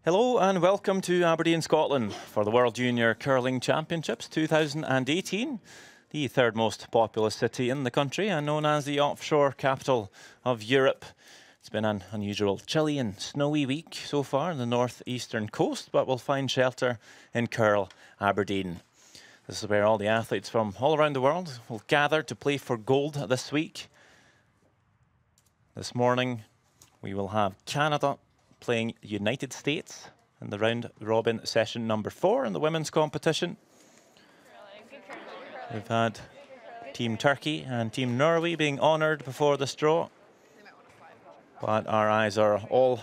Hello and welcome to Aberdeen, Scotland for the World Junior Curling Championships 2018, the third most populous city in the country and known as the offshore capital of Europe. It's been an unusual chilly and snowy week so far on the northeastern coast, but we'll find shelter in Curl, Aberdeen. This is where all the athletes from all around the world will gather to play for gold this week. This morning we will have Canada playing the United States in the round-robin session number 4 in the women's competition. We've had Team Turkey and Team Norway being honoured before this draw, but our eyes are all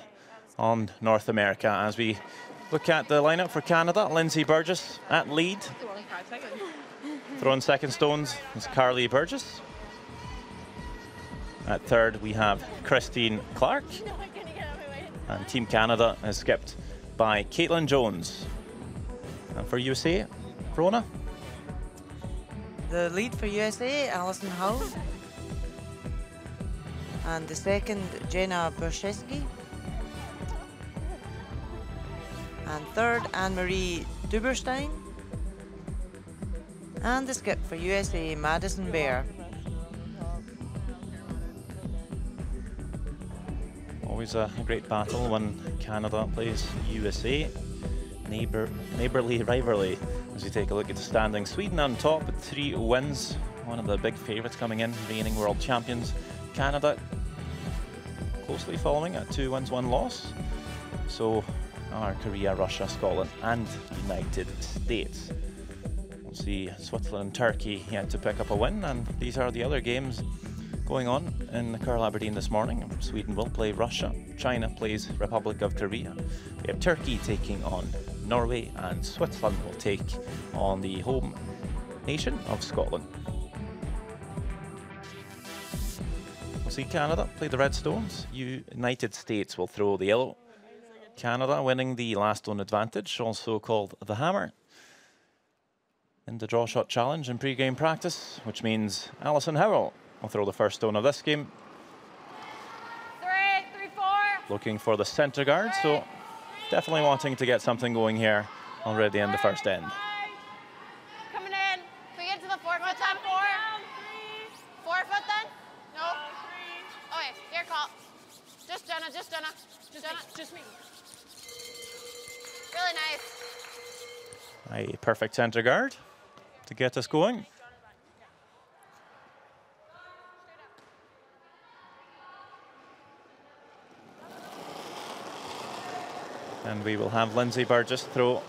on North America as we look at the lineup for Canada. Lindsay Burgess at lead. Throwing second stones is Carly Burgess. At third we have Christine Clark. And Team Canada is skipped by Caitlin Jones. And for USA, Rona? The lead for USA, Alison Hull. And the second, Jenna Berszewski. And third, Anne-Marie Duberstein. And the skip for USA, Madison Bear. Always a great battle when Canada plays USA. Neighbourly rivalry as we take a look at the standings. Sweden on top with 3 wins. One of the big favourites coming in, reigning world champions. Canada closely following at 2 wins, 1 loss. So are Korea, Russia, Scotland and United States. We'll see Switzerland and Turkey yet to pick up a win, and these are the other games going on in Curl Aberdeen this morning. Sweden will play Russia, China plays Republic of Korea. We have Turkey taking on Norway, and Switzerland will take on the home nation of Scotland. We'll see Canada play the Red Stones. United States will throw the yellow. Canada winning the last stone advantage, also called the hammer, in the draw shot challenge in pre-game practice, which means Alison Howell will throw the first stone of this game. 3, 4. Looking for the centre guard, so definitely wanting to get something going here already in the first end. Coming in. Can we get to the 4 foot then? 4? 4 foot then? No? Okay, your call. Just Jenna, just Jenna. Just me. Really nice. A perfect centre guard to get us going. And we will have Lindsay Burgess throw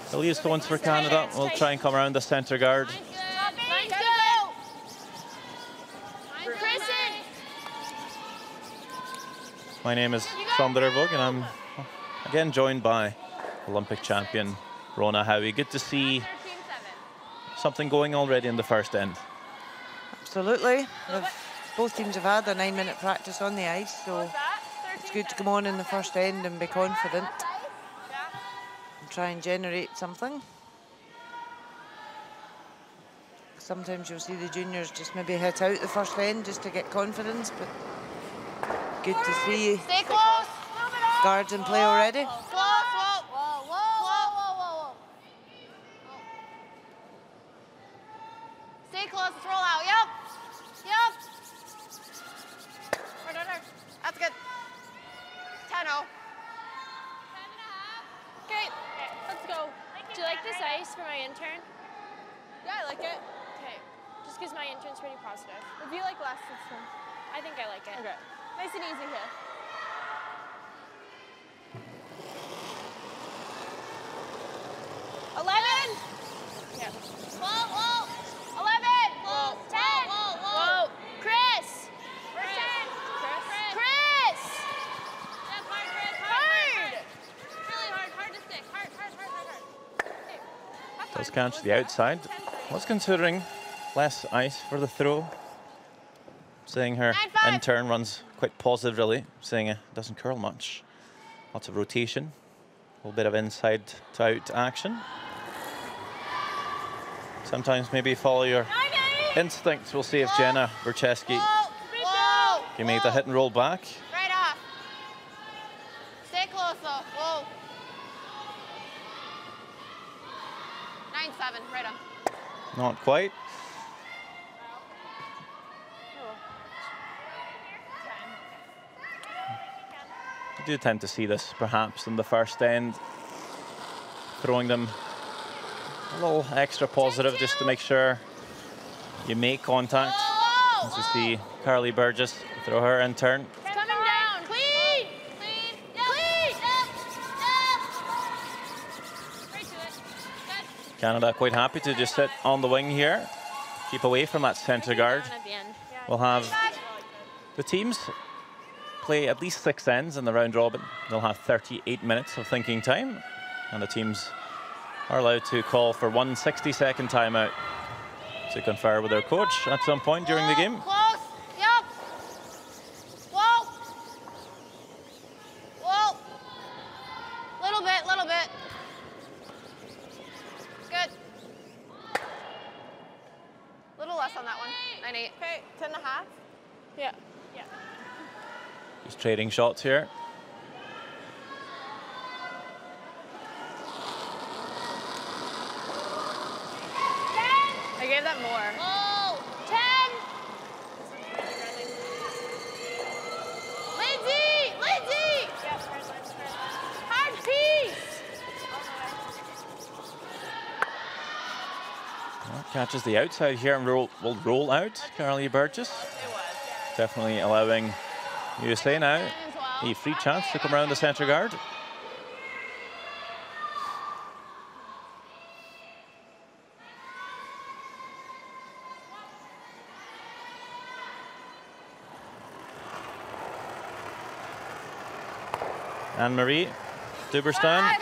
the lead stones for Canada. We'll try and come around the centre guard. My name is Sonderbog and I'm again joined by Olympic champion Rona Howie. Good to see something going already in the first end. Absolutely. Both teams have had a 9-minute practice on the ice, so it's good to come on in the first end and be confident. Try and generate something. Sometimes you'll see the juniors just maybe hit out the first end just to get confidence, but good to see Stay close. guards in play already. Stay close, let's roll out. Yep. That's good. 10-0. Okay, let's go. Do you like this ice for my intern? Yeah, I like it. Okay, just because my intern's pretty positive. If you like last 16. I think I like it. Okay. Nice and easy here. Yeah. Whoa. 11. Whoa. 10. Whoa. Chris! Chris. That's hard, Chris. Hard. Really hard to stick. Hard. Okay. Does catch the outside. Was considering less ice for the throw. Saying her intern runs quite positive, really. Saying it doesn't curl much. Lots of rotation. A little bit of inside to out action. Sometimes maybe follow your instincts. We'll see if Jenna Berszewski can make the hit and roll back. Right off. Stay close though. Whoa. 9-7, right on. Not quite. You do tend to see this perhaps in the first end, throwing them a little extra positive just to make sure you make contact. As you see Carly Burgess throw her in turn. It's coming down. Clean. Clean. Clean. Right to it. Good. Canada quite happy to just sit on the wing here, keep away from that centre guard. Down at the end. We'll have the teams play at least 6 ends in the round robin. They'll have 38 minutes of thinking time, and the teams are allowed to call for 1 60-second timeout to confer with their coach at some point during the game. Close. Yep. Whoa. Whoa. Little bit, little bit. Good. Little less on that one. 9-8. Okay, 10.5. Yeah. Yeah. Just trading shots here. I gave that more. Oh, 10. Lindsay! Lindsay! Hard piece! Well, catches the outside here and will roll out. Carly Burgess. Definitely allowing USA now a free chance to come around the centre guard. Anne-Marie Duberstein. 5.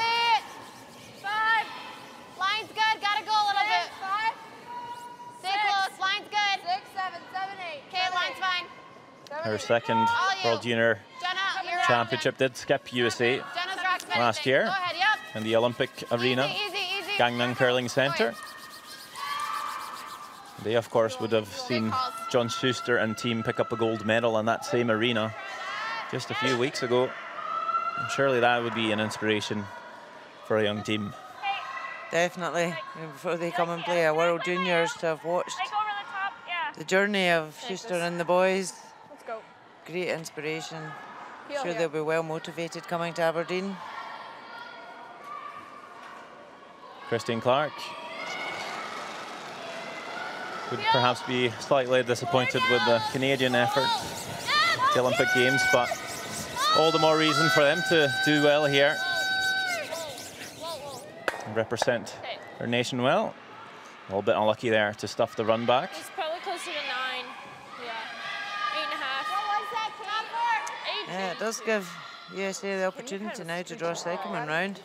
Line's good. Gotta go a little bit. 5. Stay close. Line's good. 6, 7, 7, 8. Okay, line's fine. Her second All you. World Junior Jenna, you're Championship did skip USA Jenna's rocks last year Go ahead, yep. in the Olympic arena, Easy. Gangneung Curling Centre. They, of course, would have seen John Schuster and team pick up a gold medal in that same arena just a few weeks ago. And surely that would be an inspiration for a young team. Definitely. Before they come and play a World Juniors, to have watched Like over the top, yeah. the journey of Schuster and the boys. Let's go. Great inspiration. Heel Sure here. they'll be well motivated coming to Aberdeen. Christine Clark would perhaps be slightly disappointed with the Canadian effort at the Olympic Games, but all the more reason for them to do well here and represent their nation well. A little bit unlucky there to stuff the run back. It's probably closer to 9. Yeah. 8.5. What was that? Come on, 8. Yeah, it does give USA the opportunity now to draw second one round.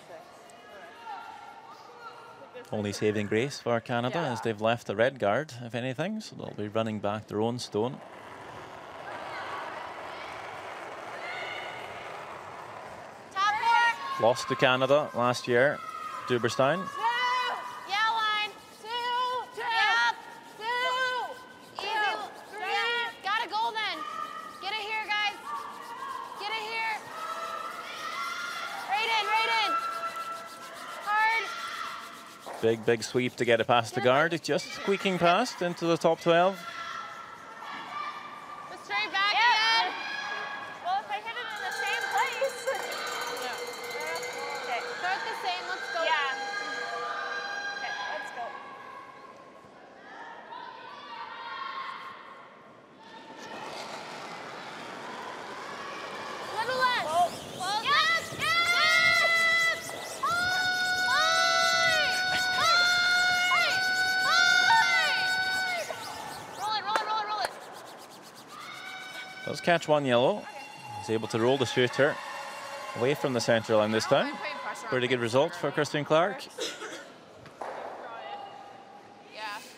Only saving grace for Canada as they've left the red guard, if anything, so they'll be running back their own stone. Top 4. Lost to Canada last year, Duberstein. 2. Yeah, line. 2. Yep. 2. Easy. 3. Got a goal then. Get it here, guys. Get it here. Right in. Hard. Big sweep to get it past the guard. It's just squeaking past into the top 12. Let's straight back again. Well, if I hit it in the same place. Okay. Start the same. Let's go. Yeah. Okay, let's go. Little less. Well, yes. Yes. Roll it. Does catch one yellow. He's able to roll the shooter away from the centre line this time. Pretty good result for Christine Clark. Yeah. It's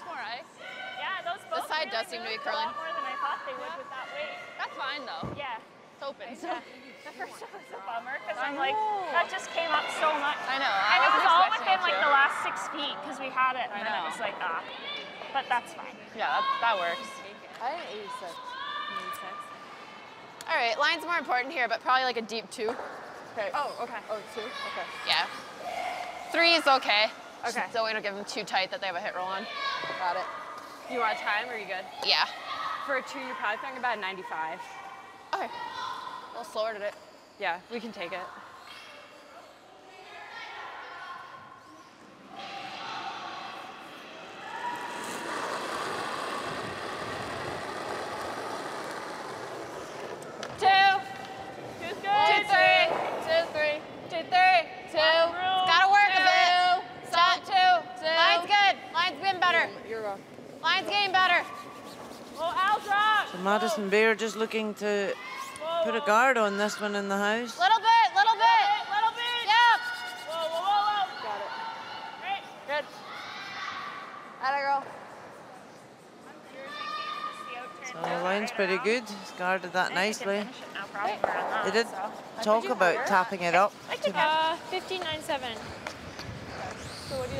all right. Yeah, those both side really does seem to be moved curling. a lot more than I thought they would with that weight. That's fine though. Yeah. It's open. So. Yeah. The first one was a bummer because I I'm like, know. that just came up so much. I know. And it was all wasn't within expecting like it the to. last 6 feet because we had it, and I then it know. was like, but that's fine. Yeah, that works. I think 86. All right, line's more important here, but probably like a deep 2. Okay. Oh, okay. Oh, 2? Okay. Yeah. 3 is okay. Okay. So we don't give them too tight that they have a hit roll on. Got it. You want time, or are you good? Yeah. For a 2, you're probably throwing about 95. Okay. A little slower today. Yeah, we can take it. Two's good. 2, 3. 2, 3. 2, 3. 2. It's gotta work a bit. Stop. 2. Line's good. Line's been better. You're wrong. Line's getting better. Oh, Al drop. So Madison Bear just looking to put a guard on this one in the house. Little bit. Little bit. Little bit. Yep. Whoa, whoa, whoa, whoa. Got it. Great. Good. Atta girl. So the line's pretty good. He's guarded that nicely. They did talk about tapping it up, 59.7.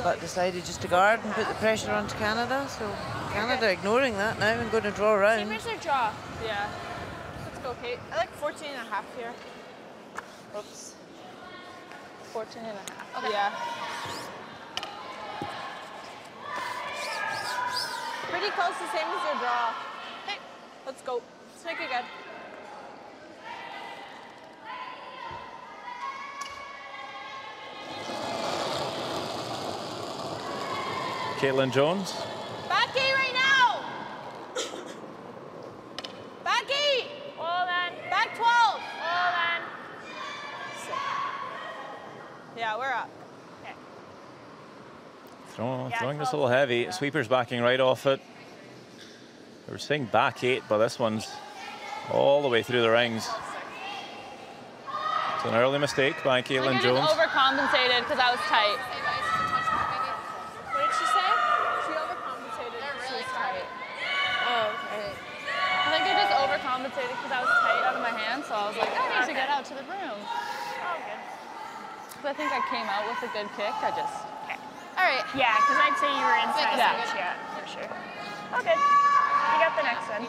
but decided just to guard and put the pressure onto Canada. So Canada ignoring that now and going to draw Team, around. where's their draw? Yeah. Let's go, Kate. I like 14 and a half here. Oops. 14 and a half. Okay. Yeah. Pretty close, the same as your draw. Hey. Let's go. Let's make it good. Caitlin Jones. Back E right now. Back E. All then. Back 12. All then. Yeah, we're up. Okay. Throwing this a little heavy. Sweeper's backing right off it. We were saying back 8, but this one's all the way through the rings. It's an early mistake by Caitlin Jones. Overcompensated because I was tight. What did she say? She overcompensated. They're She really was tight. tight. Oh, okay. I think I just overcompensated because I was tight out of my hand, so I was like, I need to get out to the room. Oh, good. Because I think I came out with a good kick. I just. Okay. All right. Yeah, because I'd say you were inside Yeah. edge, yeah, for sure. Oh, good. You got the next one.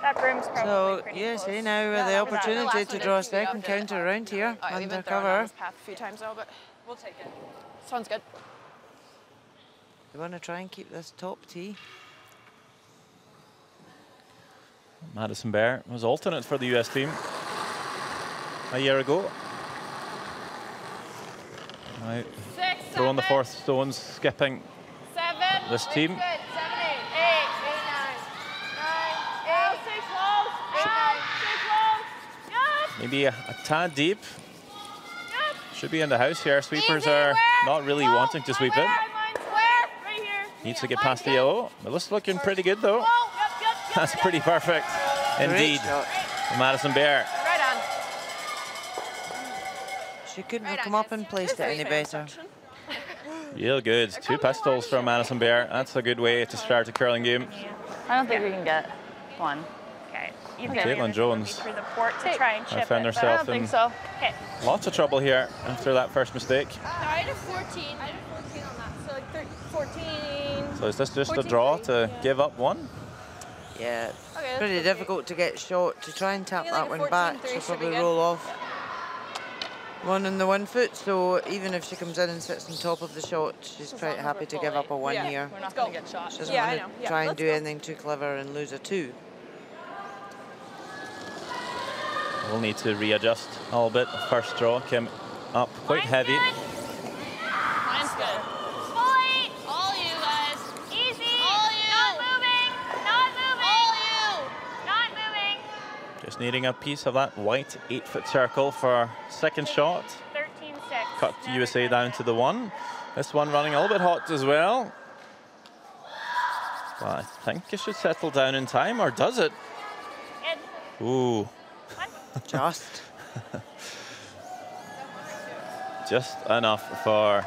That broom's probably So pretty USA close. now with the that opportunity last to one draw a didn't speed up, second did it? counter around here, All right, we've been under throwing on cover. this path a few times now, but We'll take it. this one's good. They want to try and keep this top tee. Madison Bear was alternate for the US team a year ago. Right. 6, Throwing the 7, fourth stones, skipping 7. this team. Good. 7, 8. 8, 9. 9, 8. Stay close. 8, 9. Stay close. Yup. Maybe a tad deep. Yup. Should be in the house here. Sweepers Easy, are where? not really Whoa, wanting to sweep it. Where? Right here. Needs to get past the yellow. But this is looking pretty good though. Whoa. Yep. That's pretty perfect. Indeed. Great shot. For Madison Bear. Right on. She couldn't Right have on, come up guys. and placed it any better. Real good. 2 pistols for Madison Bear. That's a good way to start a curling game. I don't think we can get one. Okay. You've got Caitlin Jones. through the port to try and chip found it, but herself I don't think in- so. Okay. Lots of trouble here after that first mistake. I had a 14. I had a 14 on that, so like 14. So is this just a 14, draw to yeah. give up one? Yeah, Okay, that's pretty okay. difficult to get shot to try and tap Yeah, like that a one back. 14-3 She'll should be probably good. roll off. One on the 1 foot, so even if she comes in and sits on top of the shot, she's quite happy to give up a 1 Yeah. here. We're not going to get shot. She doesn't Yeah, I want know. to Yeah, try and let's do go. anything too clever and lose a 2. We'll need to readjust a little bit. The first draw came up quite heavy. Mine's good. Fully. All you guys. Easy. All you. Not moving. Not moving. All you. Not moving. Just needing a piece of that white 8-foot circle for second shot. 13-6. Cut USA down to the 1. This one running a little bit hot as well. But I think it should settle down in time, or does it? Good. Ooh, Just. just enough for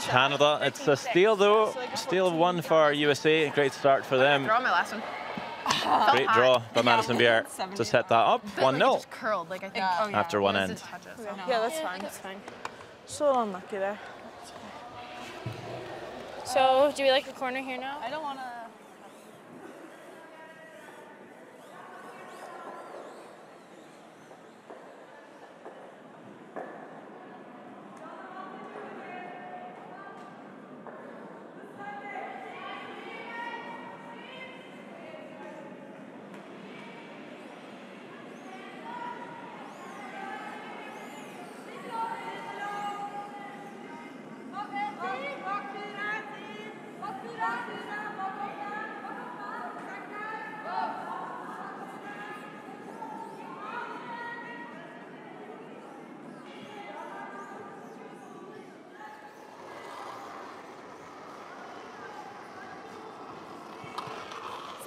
Canada. It's a steal though. Steal of 1 for USA. Great start for them. Throw on my last one. Great draw by Madison Bear to set that up. 1-0 Just curled, like I think. after one end. Yeah, that's fine. That's fine. So unlucky there. So, do we like a corner here now? I don't want to.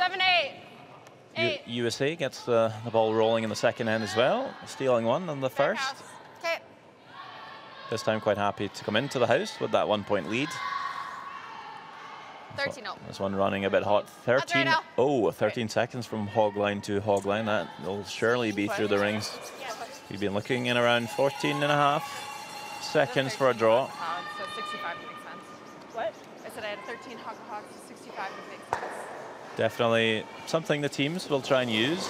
7-8. USA gets the ball rolling in the second end as well, stealing one in the first. Okay. This time quite happy to come into the house with that 1-point lead. 13-0. This one running a bit hot. 13. Al. Oh, 13 seconds from hog line to hog line. That will surely be through the rings. We've been looking in around 14.5 seconds for a draw. So 65 makes sense. What? I said I had 13 hog hogs, so 65 would make sense. Definitely something the teams will try and use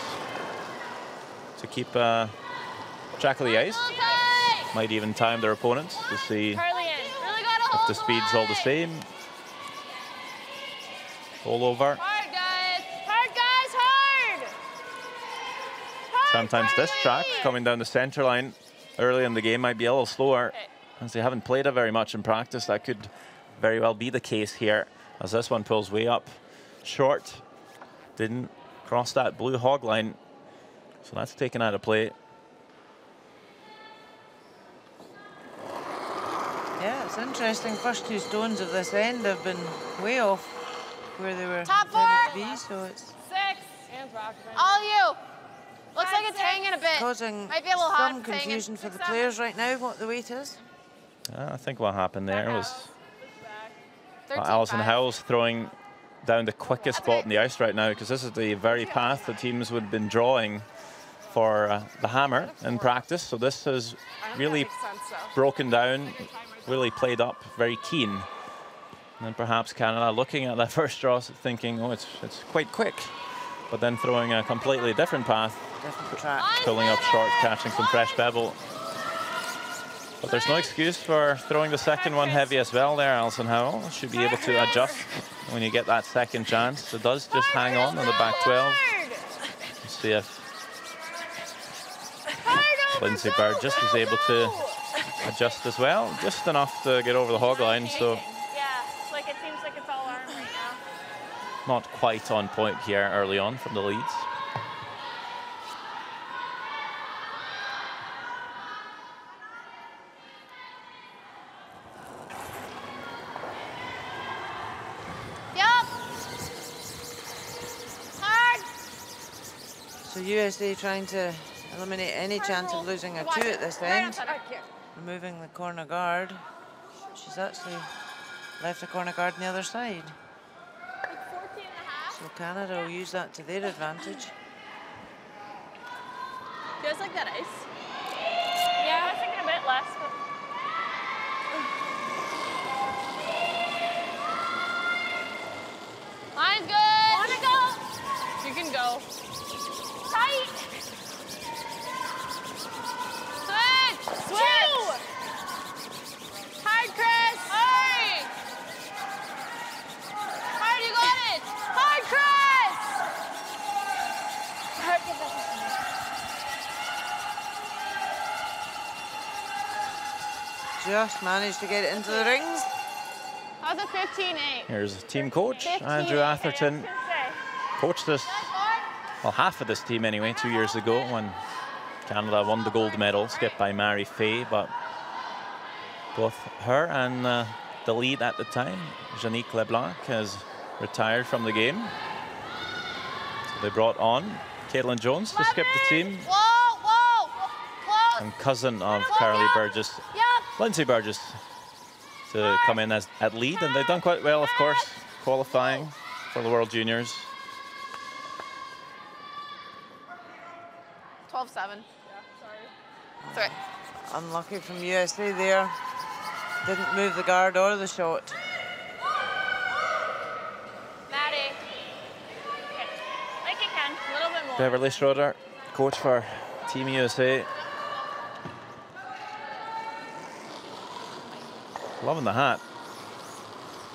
to keep track of the ice. Might even time their opponents to see Really if the speed's all the same. All over. Hard, guys. Hard, guys. Hard. Hard, Sometimes this track Carly. coming down the center line early in the game might be a little slower, as they haven't played it very much in practice. That could very well be the case here, as this one pulls way up short. Didn't cross that blue hog line, so that's taken out of play. Yeah, it's interesting. First two stones of this end have been way off where they were Top intended to four. be, so it's 6. Hands rock. All you. Looks like it's hanging a bit. causing Might be a little hot. some It's hanging. confusion for the 6-7. players right now, what the weight is. I think what happened there was 13-5. Alison Howell's throwing down the quickest spot in the ice right now, because this is the very path the teams would have been drawing for the hammer in practice. So this has really broken down, really played up, very keen. And then perhaps Canada looking at that first draw thinking, oh, it's quite quick, but then throwing a completely different path, Different track. pulling up short, catching some fresh pebble. But there's no excuse for throwing the second one heavy as well there. Alison Howell should be able to adjust when you get that second chance. It does just hang on the back 12. Let's see if Lindsay Burgess is able to adjust as well. Just enough to get over the hog line, so Yeah, like it seems like it's all arm right now. not quite on point here early on from the leads. Yup. Hard. So USA trying to eliminate any chance of losing a 2 at this end. Removing the corner guard. She's actually left the corner guard on the other side. 14.5. So Canada will use that to their advantage. Do you guys like that ice? Yeah, I was thinking a bit less, but Line's good. Wanna go? You can go. Tight. Switch. Switch. Hard, Chris. Hurry. Hard, you got it. Hard, Chris. Hard, get back. Just managed to get it into the rings. That was a 15-8. Here's team coach 15, Andrew Atherton. I was gonna Coached this, well, half of this team anyway, 2 years ago when Canada won the gold medal, skipped by Mary Fay. But both her and the lead at the time, Janique LeBlanc, has retired from the game. So they brought on Caitlin Jones to skip the team, Whoa, whoa, close. and cousin of Carolee Burgess, Yup. Lindsay Burgess, to come in as at lead. And they've done quite well, of course, qualifying for the World Juniors. 12-7. Sorry. Unlucky from USA there. Didn't move the guard or the shot. Maddie. like you can. A little bit more. Beverly Schroeder, coach for Team USA. Loving the hat.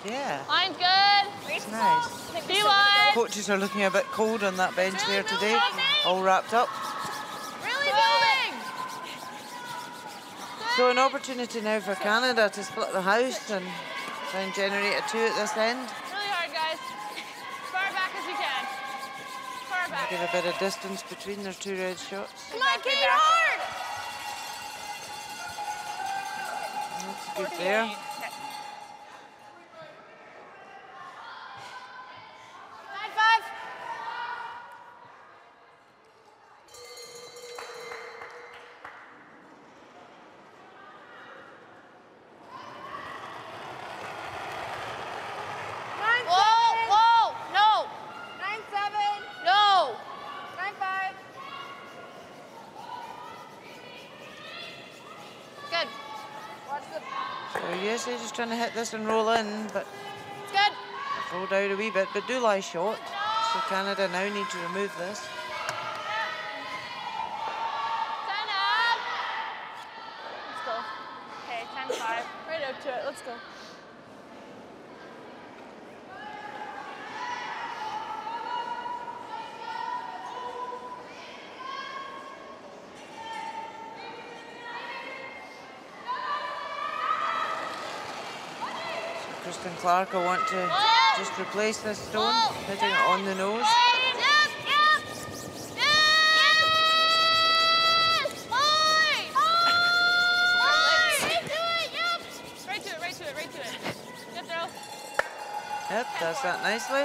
Yeah, Line's good. it's nice. D1. Coaches are looking a bit cold on that bench there today. All wrapped up. Really moving. So an opportunity now for Canada to split the house and try and generate a 2 at this end. Really hard, guys. As far back as you can. As far back. Give a bit of distance between their 2 red shots. Come on, Kate, hard. That's good there. 9-5. So USA just trying to hit this and roll in, but It's good. rolled out a wee bit, but do lie short. So Canada now need to remove this. 10 up. Let's go. Okay, 10-5. Right out to it. Let's go. Kristen Clark will want to just replace this stone, hitting it on the nose. Yep, does that nicely.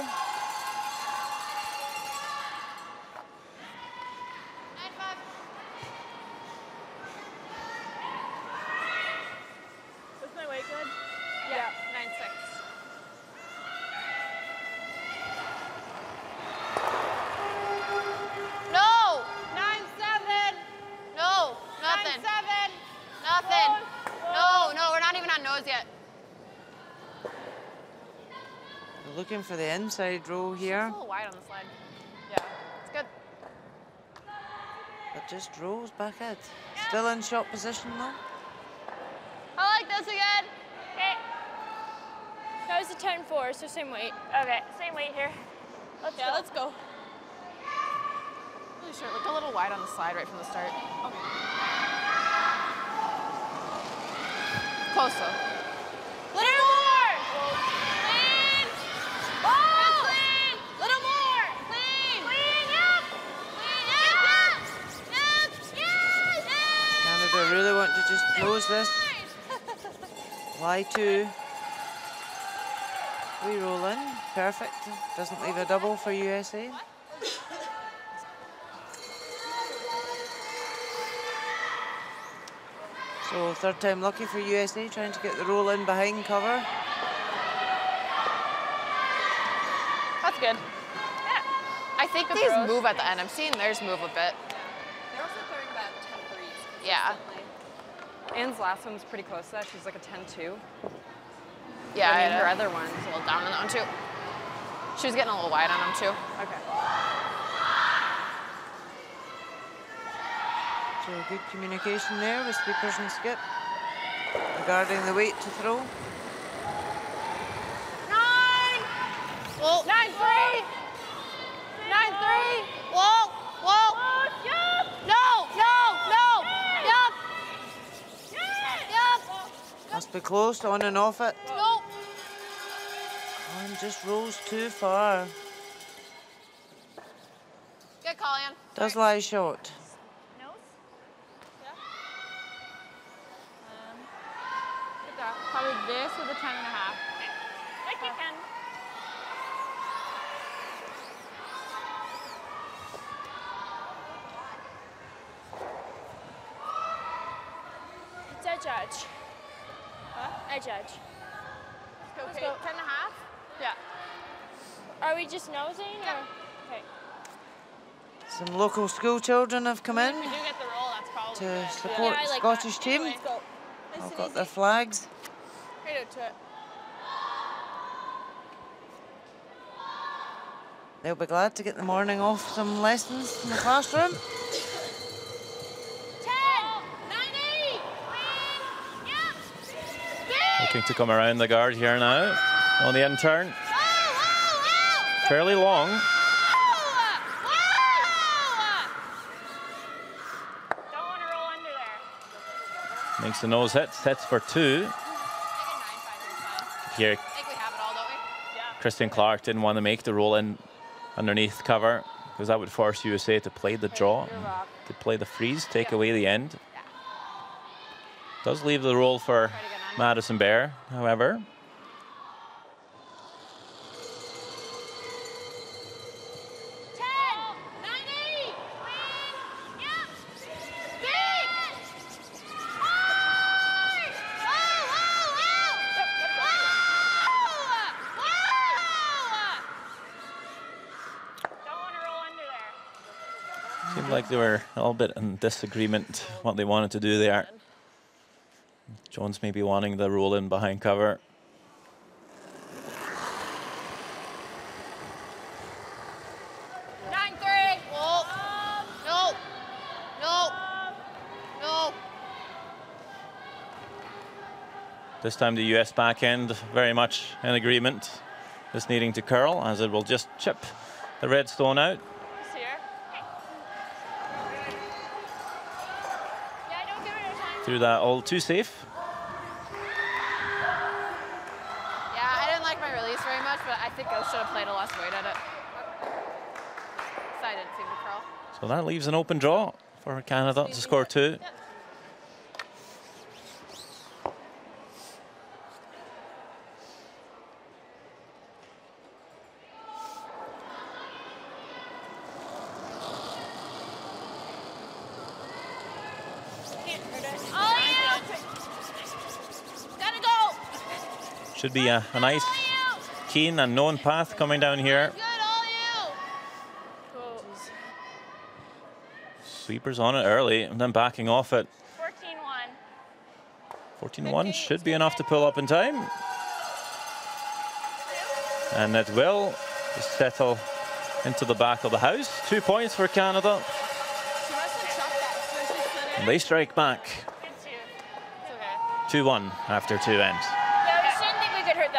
Was my weight good? Yeah, 9-6. No! 9-7. No, nothing. 9-7. Nothing. No, no, we're not even on nose yet. We're looking for the inside row It's here, a little wide on the slide. Yeah, it's good. but just rolls back out. Still in shot position though. I like this again. Okay. That was a 10-4, so same weight. Okay, same weight here. Let's go. Let's go. Really sure, it looked a little wide on the slide right from the start. Close though. Little more! Clean! Oh! Clean! Little more! Clean! Clean, yep! Clean, yep! Yep! Yes! Canada really want to just close this. Lie two. We roll in. Perfect. Doesn't leave a double for USA. So third time lucky for USA, trying to get the roll in behind cover. That's good. Yeah. I think these move at the end. I'm seeing theirs move a bit. They're also throwing about 10 threes. Yeah. Anne's last one was pretty close to that. She's like a 10-2. Yeah, I mean, I her had other one. a little down on that one too. She was getting a little wide on them too. Okay. So good communication there with Speakers and Skip regarding the weight to throw. 9! Whoa. 9-3! 9-3! Whoa! Whoa! No! No! No! Yup! Yup! Must be close, on and off it. Nope. And just rolls too far. Good call, Ann. Does lie short. Nose? Good job. Probably this with a 10.5. Like you can. It's a judge. A judge. Let's go. 10.5? Yeah. Are we just nosing or? Okay. Some local school children have come in If we do get the roll, that's probably to good. support I the like Scottish that. team. Anyway, go. All got their flags. Right out to it. They'll be glad to get the morning off some lessons in the classroom. 10! 9-8! Yep! Looking to come around the guard here now on the in turn. Fairly long. Don't want to roll under there. Makes the nose hits for 2. Here, I think we have it all, don't we? Yeah. Kristen Clark didn't want to make the roll in underneath cover because that would force USA to play the draw, to play the freeze, take away the end. Does leave the roll for Madison Bear, however. 10! 9-8! Yep! Big! Hard! Don't want to roll under there. Seemed like they were a little bit in disagreement what they wanted to do there. Jones may be wanting the roll in behind cover. This time the US backhand very much in agreement. This needing to curl as it will just chip the red stone out. Through that all too safe. Yeah, I didn't like my release very much, but I think I should have played a less weight at it. So I didn't seem to curl. So that leaves an open draw for Canada to score 2. Yep. Should be a nice, keen and known path coming down here. Sweepers on it early and then backing off it. 14-1. 14-1 should be enough to pull up in time. And it will just settle into the back of the house. 2 points for Canada. And they strike back. 2-1 after 2 ends.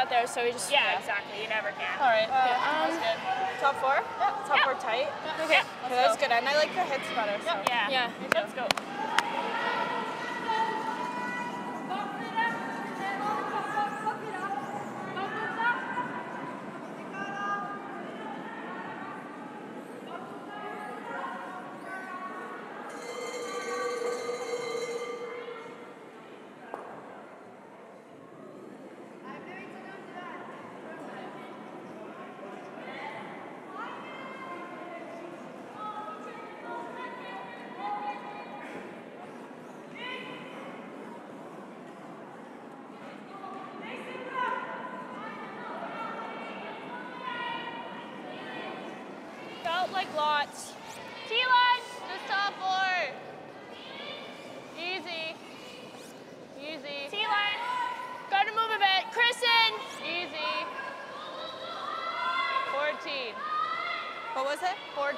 There, so we just exactly. You never can. All right. That's good. Top 4? Yeah. Top 4 tight? Okay. Okay, that was good. And I like the hits better. So. Yeah. Let's go. Like lots. T-line, just top 4. Easy. Easy. T-line. Gotta move a bit. Kristen. Easy. 14. What was it? 14.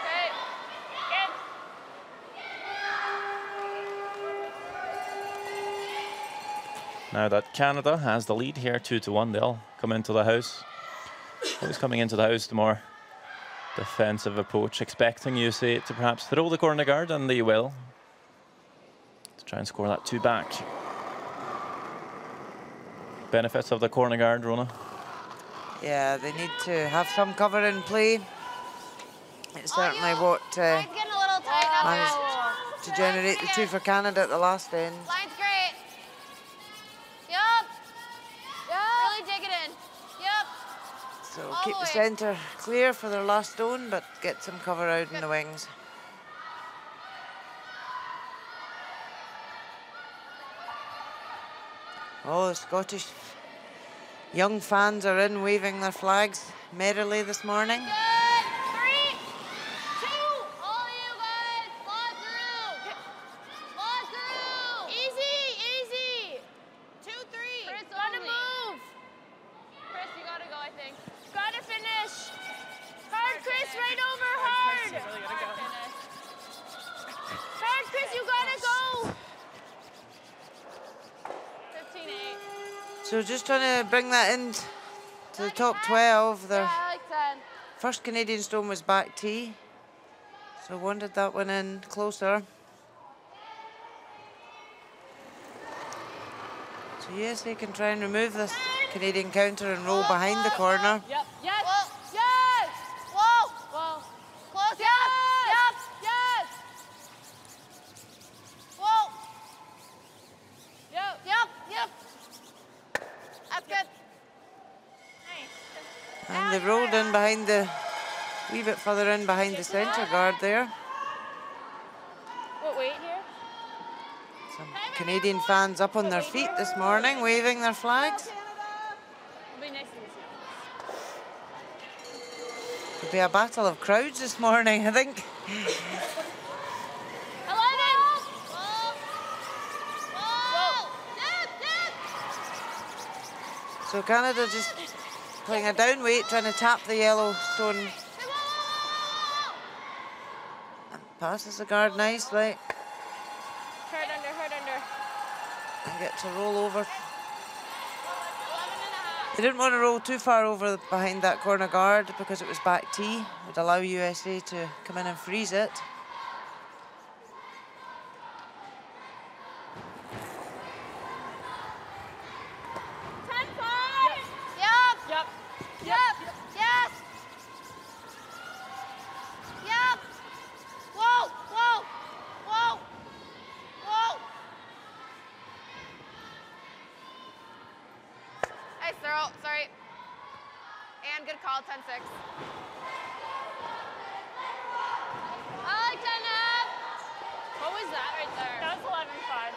Okay. Good. Now that Canada has the lead here, 2-1, they'll come into the house. Always coming into the house, the more defensive approach, expecting USA to perhaps throw the corner guard, and they will. To try and score that 2 back. Benefits of the corner guard, Rona. Yeah, they need to have some cover in play. It's certainly what managed to generate the 2 for Canada at the last end. Line's great. Yup. Really dig it in. Yup. So keep the centre clear for their last stone, but get some cover out in the wings. Oh, the Scottish young fans are in, waving their flags merrily this morning. Good. 3, 2. All you guys. Lock through. Lock through. Easy, easy. 2, 3. Chris, gotta move. Chris, you gotta go, I think. Gotta finish. Hard, Chris, right over hard. Hard, Chris, you gotta go. 15-8. So just trying to bring that in to the top 12. Their Yeah, I like 10. first Canadian stone was back tee, so wanted that one in closer. So yes, they can try and remove this Canadian counter and roll behind the corner. Yep. Yes. Whoa. Yes. Whoa. Whoa. Close. Yes. Yep. Yes. Whoa. Yep. Yep. Yep. That's good. And they rolled in behind the, wee bit further in behind the centre guard there. What weight here? Some Canadian fans up on their feet this morning, waving their flags. It'll be nice to see. Could be a battle of crowds this morning, I think. 11. So Canada just playing a down weight, trying to tap the yellow stone. And passes the guard nicely. Hard under, hard under. And get to roll over. They didn't want to roll too far over behind that corner guard because it was back tee. It would allow USA to come in and freeze it. Sorry. And good call, 10-6. I like 10-up. What was that right there? That was 11-5.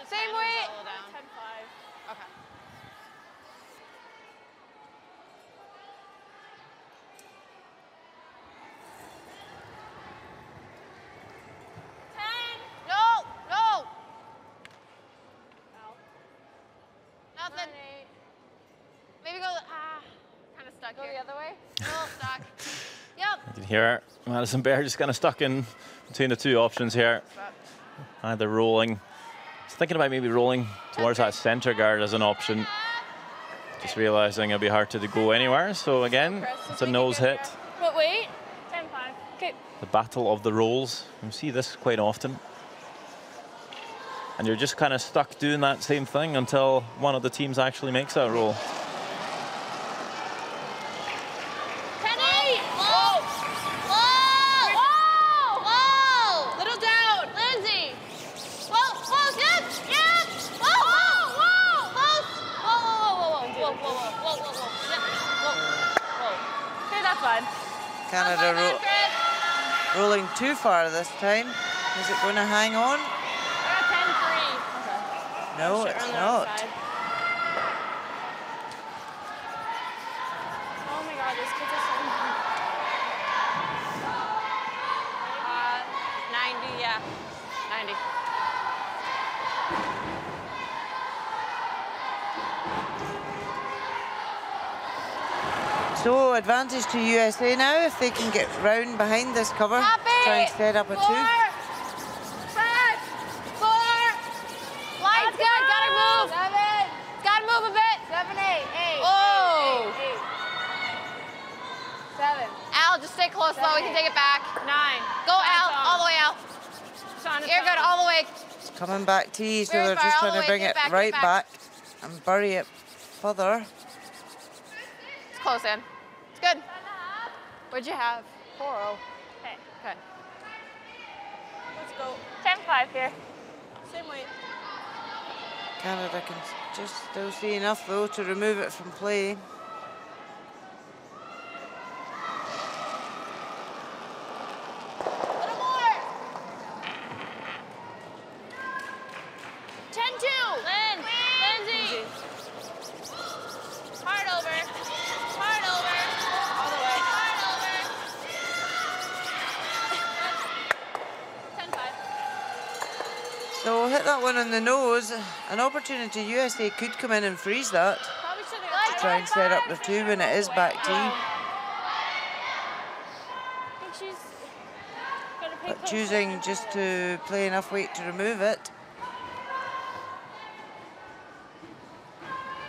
Same weight. 10-5. Okay. No. Nothing. Maybe go. Kind of stuck Go here. the other way? No, stuck. Yep. You can hear Madison Bear just kind of stuck in between the two options here. Either rolling. Just thinking about maybe rolling towards that center guard as an option. Just realizing it'll be hard to go anywhere. So again, it's a nose hit. What weight? 10-5. Okay. The battle of the rolls. You see this quite often. And you're just kind of stuck doing that same thing until one of the teams actually makes that roll. Canada rolling too far this time. Is it going to hang on? 10-3. No, it's not. Oh my God, these kids are so mean. 90, yeah. 90. So advantage to USA now if they can get round behind this cover. Try and set up a 2. 5, 4. Line's good, gotta move. 7. Gotta move a bit. 7, 8, 8. Oh. 7. Al, just stay close though, we can take it back. 9. Go Al, all the way Al. You're good, all the way. Coming back tee, so Very they're far, just all trying the to way, bring get it back, get right back. back and bury it further. It's close in. It's good. What'd you have? 4-0. Okay. Okay. Let's go. 10-5 here. Same weight. Canada can just still see enough though to remove it from play. Little more. 10-2. Lindsay. Hard over. Hard over. All the way. Hard over. 10-5. So hit that one on the nose. An opportunity USA could come in and freeze that. Probably should have Try and set up the 2 when it is back tee. I think she's gonna pay But close choosing attention just to it. to play enough weight to remove it.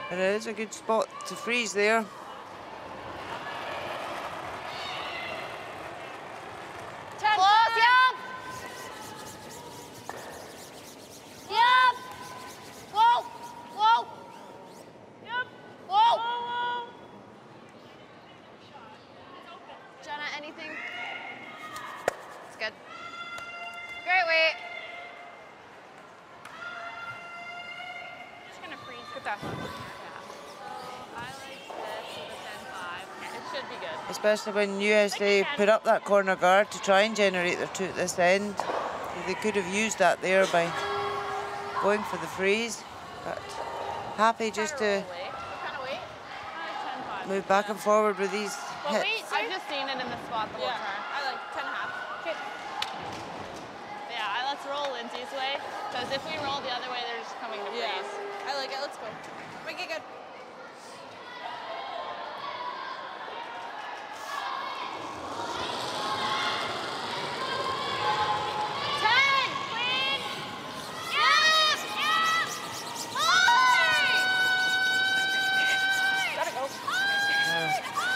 But it is a good spot to freeze there. Close, yep. Yep. Whoa. Whoa. Yep. Whoa. Whoa. Jenna, anything? It's good. Great weight. Yeah. So I like this with a 10-5. It should be good. Especially when USA put up that corner guard to try and generate their two at this end. They could have used that there by going for the freeze, but happy just to move back and forward with these hits. I've just seen it in the spot the whole time. I like 10.5. Okay. Yeah, let's roll Lindsay's way, because if we roll the other way, they're just coming to freeze. I like it. Let's go. Make it good.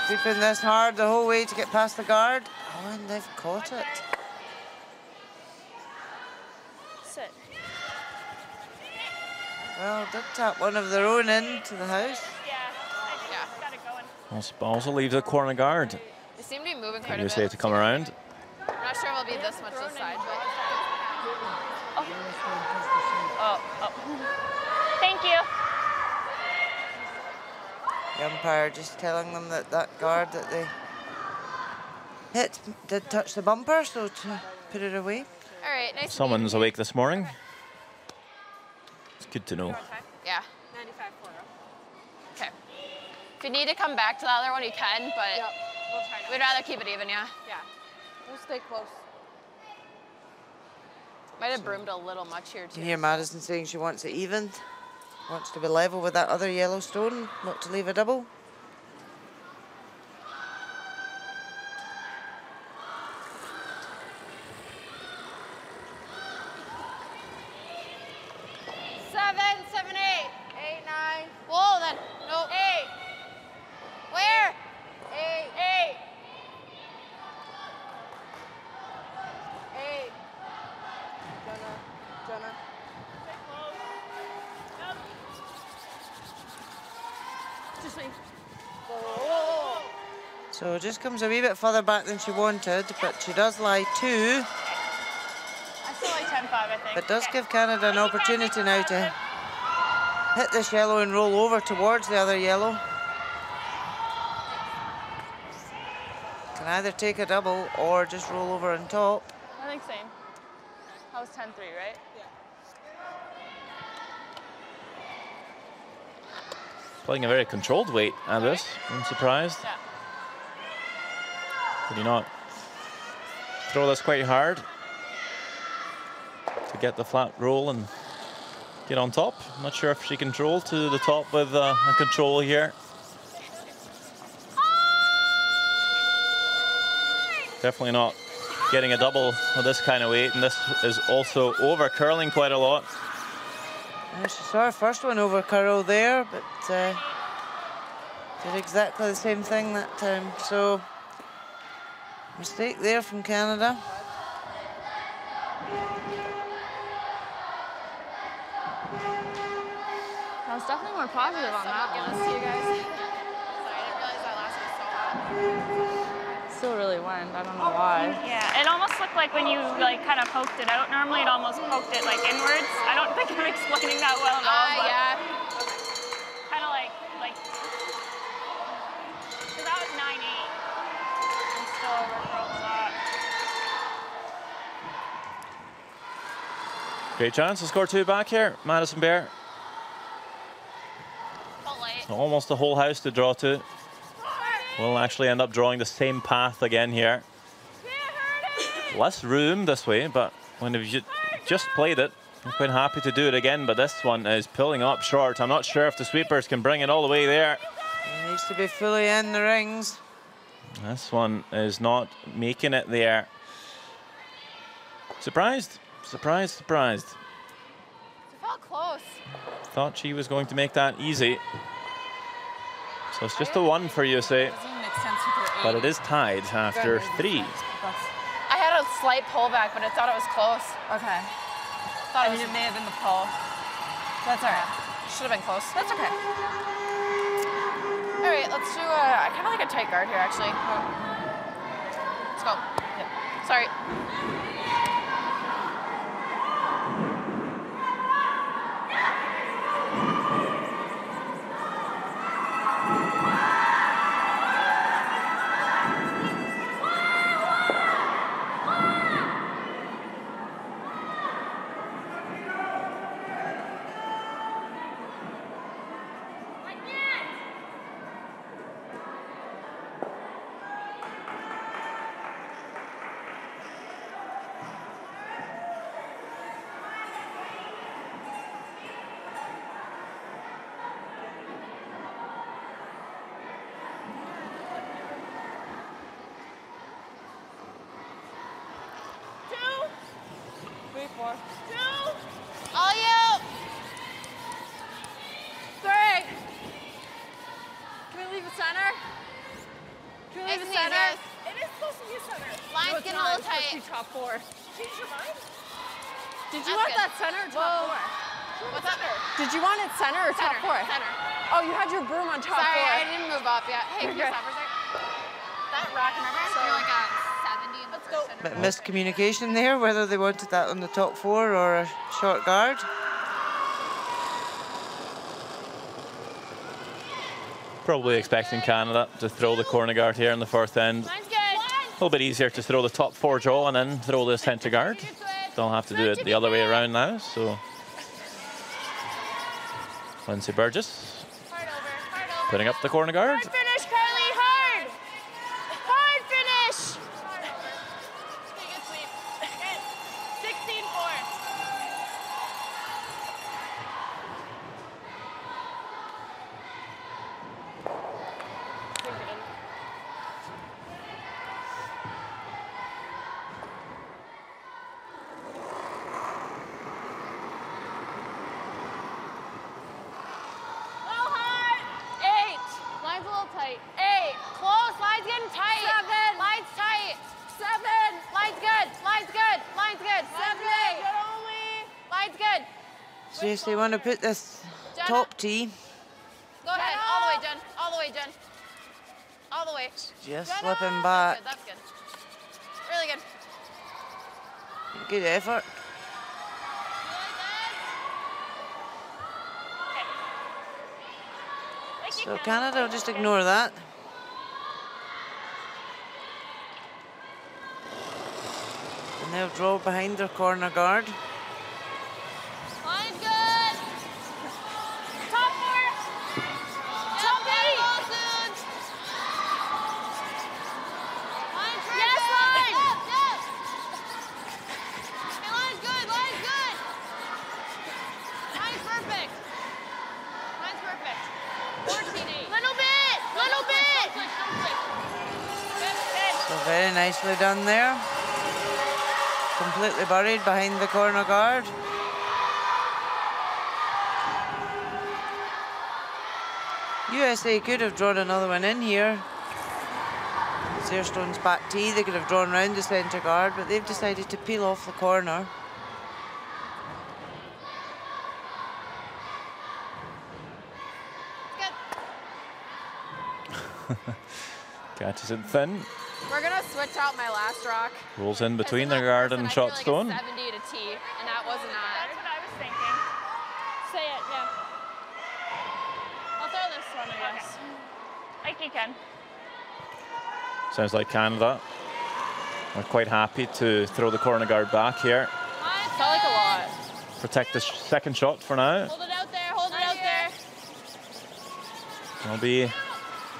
Sweeping this hard the whole way to get past the guard. Oh, and they've caught it. Sit. Well, did tap one of their own into the house. Also leaves a corner guard. They seem to be moving quite a USA bit. to come around. I'm not sure if it'll be this much this side, but... Oh. Thank you. The umpire just telling them that that guard that they hit did touch the bumper, so to put it away. All right, nice. Someone's awake this morning. It's good to know. Yeah. 95.40. Okay. If you need to come back to the other one, you can, but Yep. We'll try to. we'd rather keep it even, yeah. Yeah. We'll stay close. Might have broomed a little much here, You too. can hear Madison saying she wants it evened, wants to be level with that other yellow stone, not to leave a double. Seven, 8. 8, 9. Whoa, then. No. 8. Where? 8. 8. 8. Jenna. Just wait. Whoa. So just comes a wee bit further back than she wanted, but she does lie 2, I still like 10-5, I think. but does give Canada an opportunity now to hit this yellow and roll over towards the other yellow. Can either take a double or just roll over on top. I think same. That was 10-3, right? Playing a very controlled weight at this. I'm surprised. Yeah. Did he not throw this quite hard to get the flat roll and get on top? I'm not sure if she can roll to the top with a control here. Definitely not getting a double with this kind of weight, and this is also over curling quite a lot. She saw her first one over curl there, but did exactly the same thing that time. So, mistake there from Canada. I was definitely more positive on that one. Give this to you guys. Sorry, I didn't realize that last was so hot. Still really went. I don't know why. Yeah, it almost looked like when you like kind of poked it out. Normally, it almost poked it like inwards. I don't think I'm explaining that well at all. But Yeah. kind of like. So that was 9-8. And still overcurled a lot. Great chance to score 2 back here. Madison Bear. Full late. Almost the whole house to draw to. We'll actually end up drawing the same path again here. Less room this way, but when you just played it, I'm quite happy to do it again, but this one is pulling up short. I'm not sure if the sweepers can bring it all the way there. It needs to be fully in the rings. This one is not making it there. Surprised, surprised, surprised. It felt close. Thought she was going to make that easy. So it's just a 1 for USA, Doesn't make sense with your 8. but it is tied after 3. I had a slight pullback, but I thought it was close. Okay. Thought I mean, it may have been the pull. That's all right. should have been close. That's okay. All right, let's do I kind of like a tight guard here, actually. Let's go. Yep. Sorry. top 4. Change your mind? Did you want that center or top 4? What's up? Did you want it center or top 4? Center. Oh, you had your broom on top 4. Sorry, I didn't move up yet. Hey, can you Okay. stop for a sec? That rock, remember? You're like a 70 in the Let's first go. center. Bit miscommunication there, whether they wanted that on the top 4 or a short guard. Probably expecting Canada to throw the corner guard here in the first end. Mine's good. A little bit easier to throw the top 4 draw and then throw the centre guard. They'll have to do it the other way around now, so. Lindsay Burgess Hard over. putting up the corner guard. Hard finish, Carly, hard. Hard finish. Hard over. Okay, good sweep. Good. 16-4. Low hard. 8. Line's a little tight. 8. Close. Line's getting tight. 7. Line's tight. 7. Line's good. Line's good. Line's good. 7. Good only. Line's good. So if they want to put this Jenna. top tee, Go ahead. All the way, Jen. All the way, Jen. All the way. just Jenna. slipping back. That's good. Really good. Good effort. So Canada will just ignore that. And they'll draw behind their corner guard. Line's good. Top 4. Top 8. Line's perfect. Yes, line. Yes. Hey, line's good. Line's good. Line's perfect. Line's perfect. 14-8. Little bit. Little bit. Don't click. Good, good. So very nicely done there. Completely buried behind the corner guard. USA could have drawn another one in here. Sairstone's back tee, they could have drawn round the centre guard, but they've decided to peel off the corner. Good. Catches it thin, We're going to switch out my last rock. rolls in between the guard and shot I feel stone. like a 70 to tee, and that was not. That's what I was thinking. Say it, yeah. I'll throw this one, I guess. Like you can. Sounds like Canada are quite happy to throw the corner guard back here. Felt like a lot. Protect the second shot for now. Hold it out there. Hold it out there. It'll be a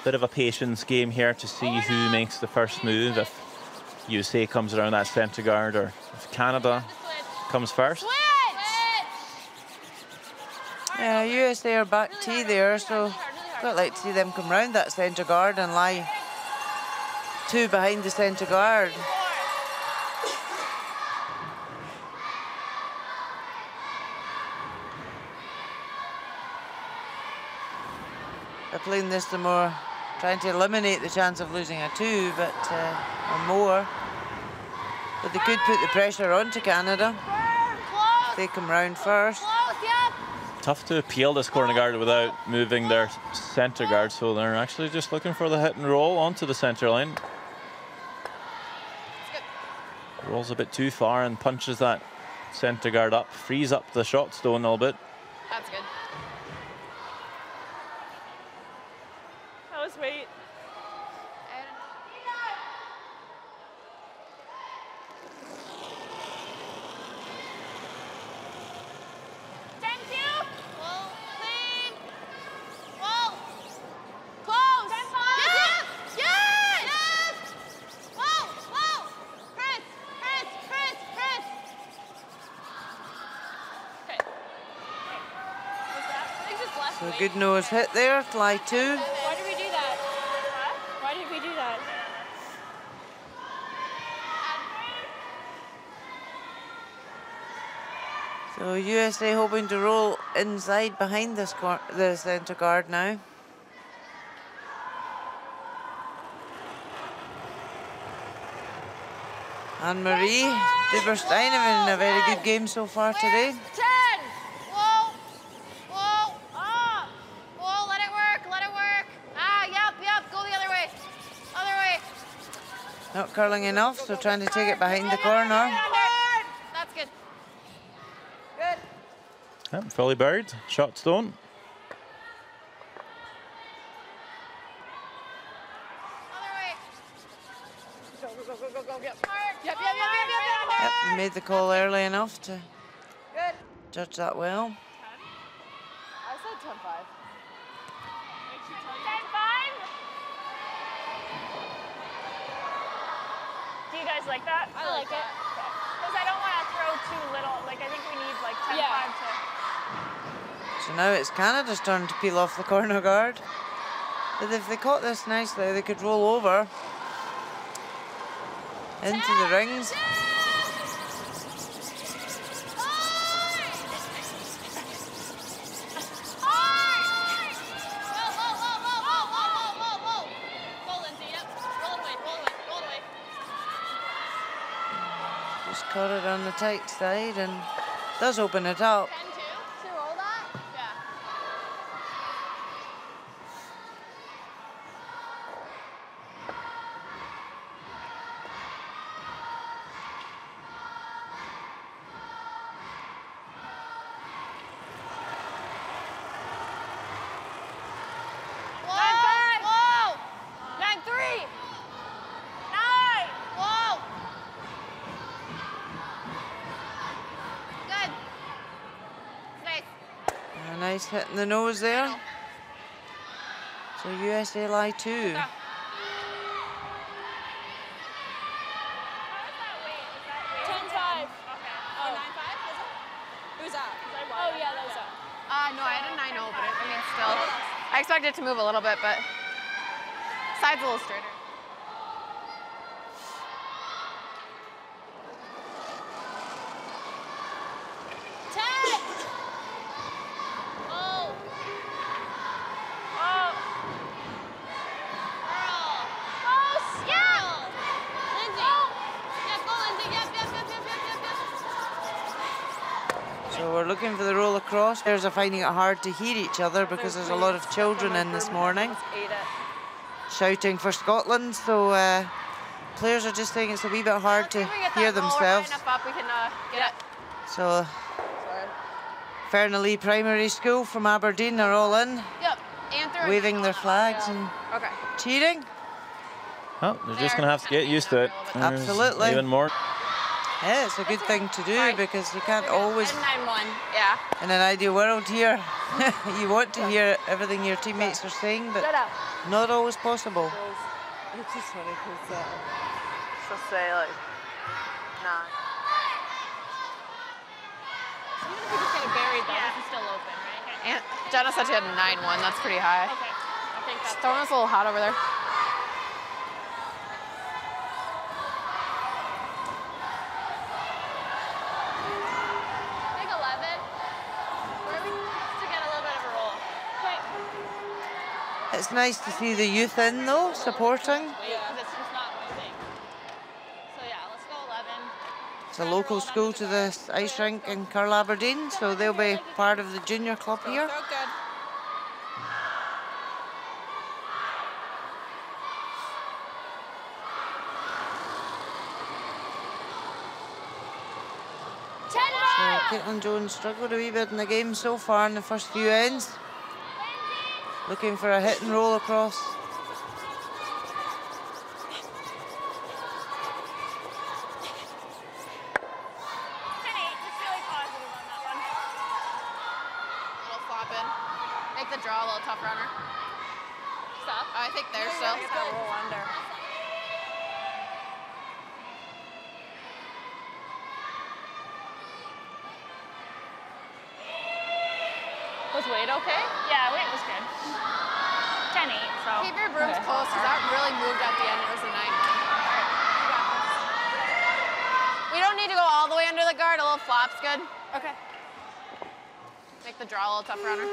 bit of a patience game here to see who makes the first move. If USA comes around that centre guard or if Canada comes first. Switch. Yeah, USA are back tee there, so I'd like to see them come round that centre guard and lie 2 behind the centre guard. They're playing this the more, trying to eliminate the chance of losing a 2, but or more. But they could put the pressure onto Canada. Close. They come round first. Close. Yep. Tough to appeal this corner guard without moving their centre guard, so they're actually just looking for the hit and roll onto the centre line. Rolls a bit too far and punches that centre guard up, frees up the shot stone a little bit. That's good. That was weight. So good nose hit there, fly 2. Why did we do that? Why did we do that? So USA hoping to roll inside behind this the centre guard now. Anne-Marie Duberstein having a very good game so far today. 10. Whoa. Whoa. Ah. Whoa, let it work. Let it work. Ah, yep. Go the other way. Other way. Not curling enough, so trying to take it behind the corner. That's good. Good. Yep, fully bird, shot stone. Other way. Go. Yep. Yep, made the call early enough to Good. judge that well. I said 10-5. 10-5? Do you guys like that? I like it. Because I don't want to throw too little. Like, I think we need like 10-5 Yeah. So now it's Canada's turn to peel off the corner guard. But if they caught this nicely, they could roll over into the rings. Just caught it on the tight side and does open it up. 10-2 to roll that? Yeah. Whoa! 9-3! 9! Whoa! Good. Nice. A nice hit in the nose there. So USA lie 2. How is that weight? Is that weight? 10-5. Okay. Oh, 9-5, was it? Who's that? Oh, Oh, yeah, that was that. No, I had a 9-0, but I mean, still. I expected it to move a little bit, but side's a little straighter. So we're looking for the roll across. Players are finding it hard to hear each other because there's a lot of children in this morning shouting for Scotland. So players are just saying it's a wee bit hard to hear themselves. So Fernalee Primary School from Aberdeen are all in, waving their flags and cheering. Oh, they're just going to have to get used to it. There's Absolutely. Even more. Yeah, it's a good thing to do because you can't always, 9-1, yeah. in an ideal world here, you want to hear everything your teammates are saying, but not always possible. It's just funny because So say like 9. Even if we just get it buried, though, this is still open, right? And Jenna said she had a 9-1. That's pretty high. Okay. I think that's Throwing us a little hot over there. Big 11. Where we to get a little bit of a roll. Okay. It's nice to see the youth in though, supporting. Because it's just not moving. So yeah, let's go 11. It's a local school to the ice rink in Curl Aberdeen, so they'll be part of the junior club here. so good. So Caitlin Jones struggled a wee bit in the game so far in the first few ends. Looking for a hit and roll across. Make the draw a little tougher on her. Stop. I think there's still. It's got to roll under. Was Wade okay? Yeah, weight was good. 10-8, so. Keep your brooms close, because that really moved at the end. It was a 9-1. We don't need to go all the way under the guard. A little flop's good. Okay. Make the draw a little tougher on her.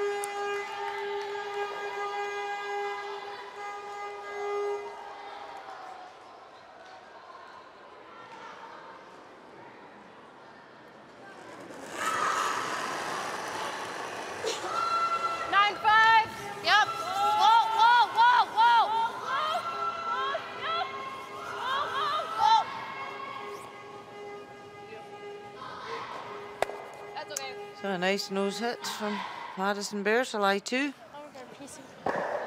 nice nose hit from Madison Bear to lie 2.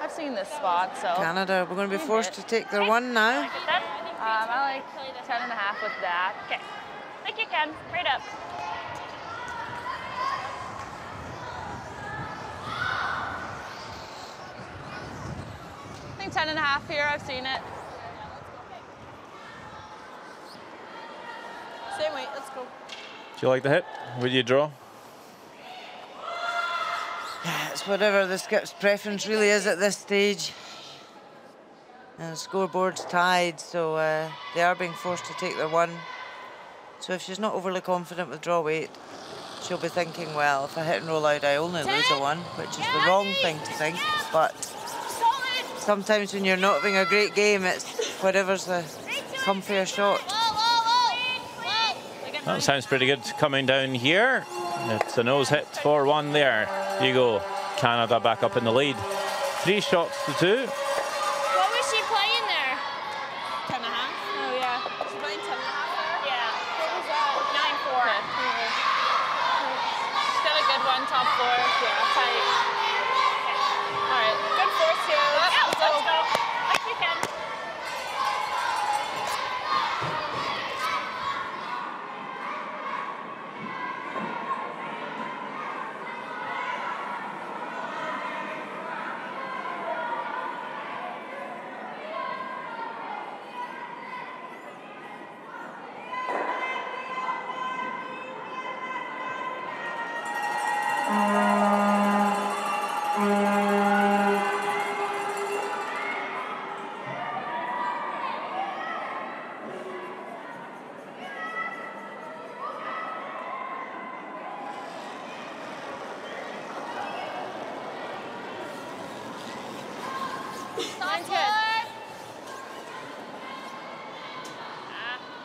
I've seen this spot, so. Canada, we're going to be forced to take their 1 now. I like 10.5 with that. Okay. Like you can. Right up. I think 10.5 here. I've seen it. Same weight. Let's go. Do you like the hit? Would you draw? It's whatever the skip's preference really is at this stage. And the scoreboard's tied, so they are being forced to take their 1. So if she's not overly confident with draw weight, she'll be thinking, well, if I hit and roll out, I only lose a 1, which is the wrong thing to think. But sometimes when you're not having a great game, it's whatever's the comfier shot. That sounds pretty good coming down here. It's a nose hit for 1 there. You go. Canada back up in the lead. 3 shots to 2. What was she playing there? 10.5. Oh, yeah. She's playing 10.5 there? Yeah. What was that? 9-4. She's got a good one, top 4. Yeah, tight. All right. Good force here. Yeah, let's go. Like you can.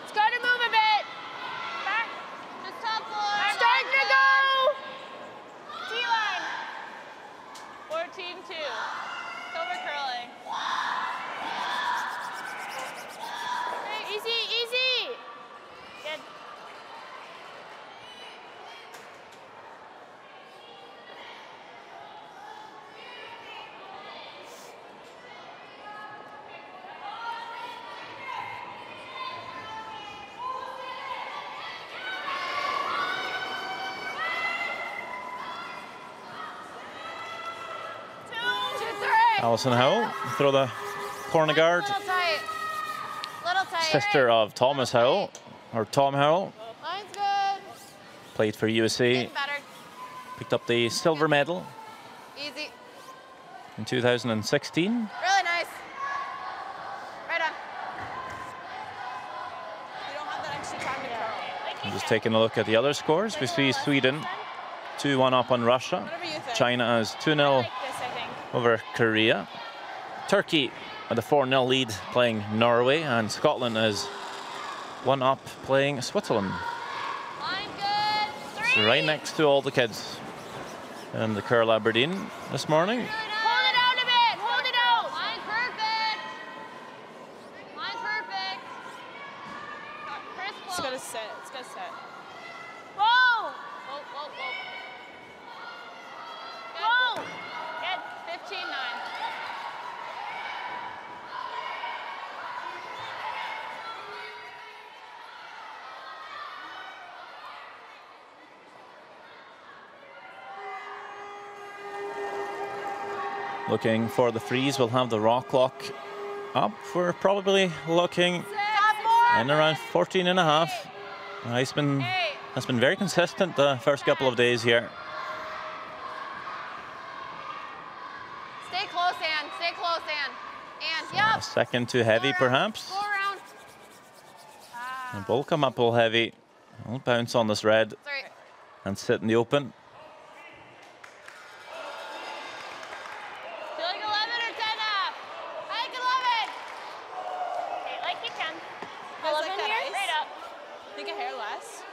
It's got to move a bit. Back. Just top 4. Starting to go. T-line. 14-2. Over curling. Hey, easy, easy. Good. Alison Howell, throw the corner guard. Little tight. Little tight. Sister of Thomas Howell, or Tom Howell. Line's good. Played for USA. Getting better. Picked up the silver medal Easy. in 2016. Really nice. Right on. You don't have that extra time to curl. I'm just taking a look at the other scores. We see Sweden 2-1 up on Russia. Whatever you think. China is 2-0 Like this, I think. over Korea. Turkey with a 4-0 lead playing Norway, and Scotland is 1 up playing Switzerland. Line good. 3. So right next to all the kids in the curl Aberdeen this morning. Hold it out a bit. Hold it out. Line perfect. Line perfect. Chris, It's close. gonna sit. It's gonna sit. Whoa. Whoa, whoa, whoa. Whoa. Good. 15-9. Looking for the freeze. We'll have the raw clock up. We're probably looking in around 14.5. Iceman has been very consistent the first couple of days here. Stay close, Ann. Stay close, Ann. Ann, A yep. second too heavy, perhaps. Go around. The ball come up all heavy. I'll bounce on this red 3. and sit in the open. Do you like 11 or 10 up? I like 11. Okay, like you can. Guys 11 like that here? ice? Straight up. Think a hair less.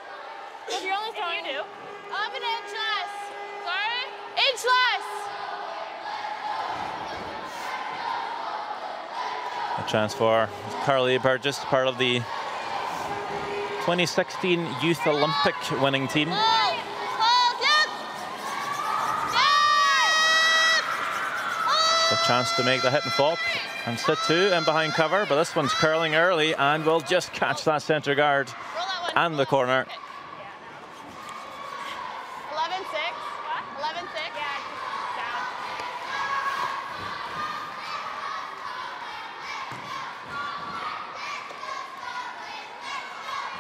If you're only throwing. You do. 11 inch less. Sorry? Inch less. A chance for Carly Burgess, part of the 2016 Youth Olympic winning team. Close. Close. Yep. The chance to make the hit and flop and sit 2 in behind cover, but this one's curling early and will just catch that centre guard and the corner. 11-6. 11-6.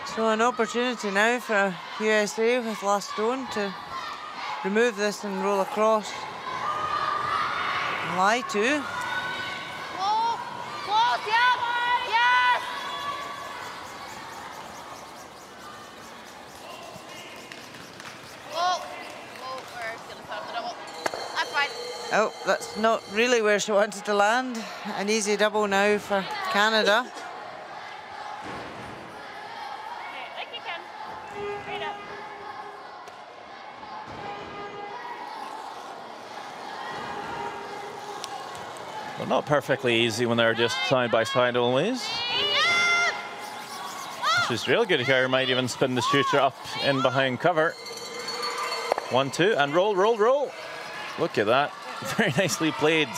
So an opportunity now for USA with last stone to remove this and roll across. Lie to. Close, close, yeah, yes. Whoa, we're gonna stop the double. That's fine. Oh, that's not really where she wanted to land. An easy double now for Canada. Like you can. Straight up. Well, not perfectly easy when they're just side by side always. She's real good here, might even spin the shooter up in behind cover. 1-2 and roll, roll, roll. Look at that, very nicely played.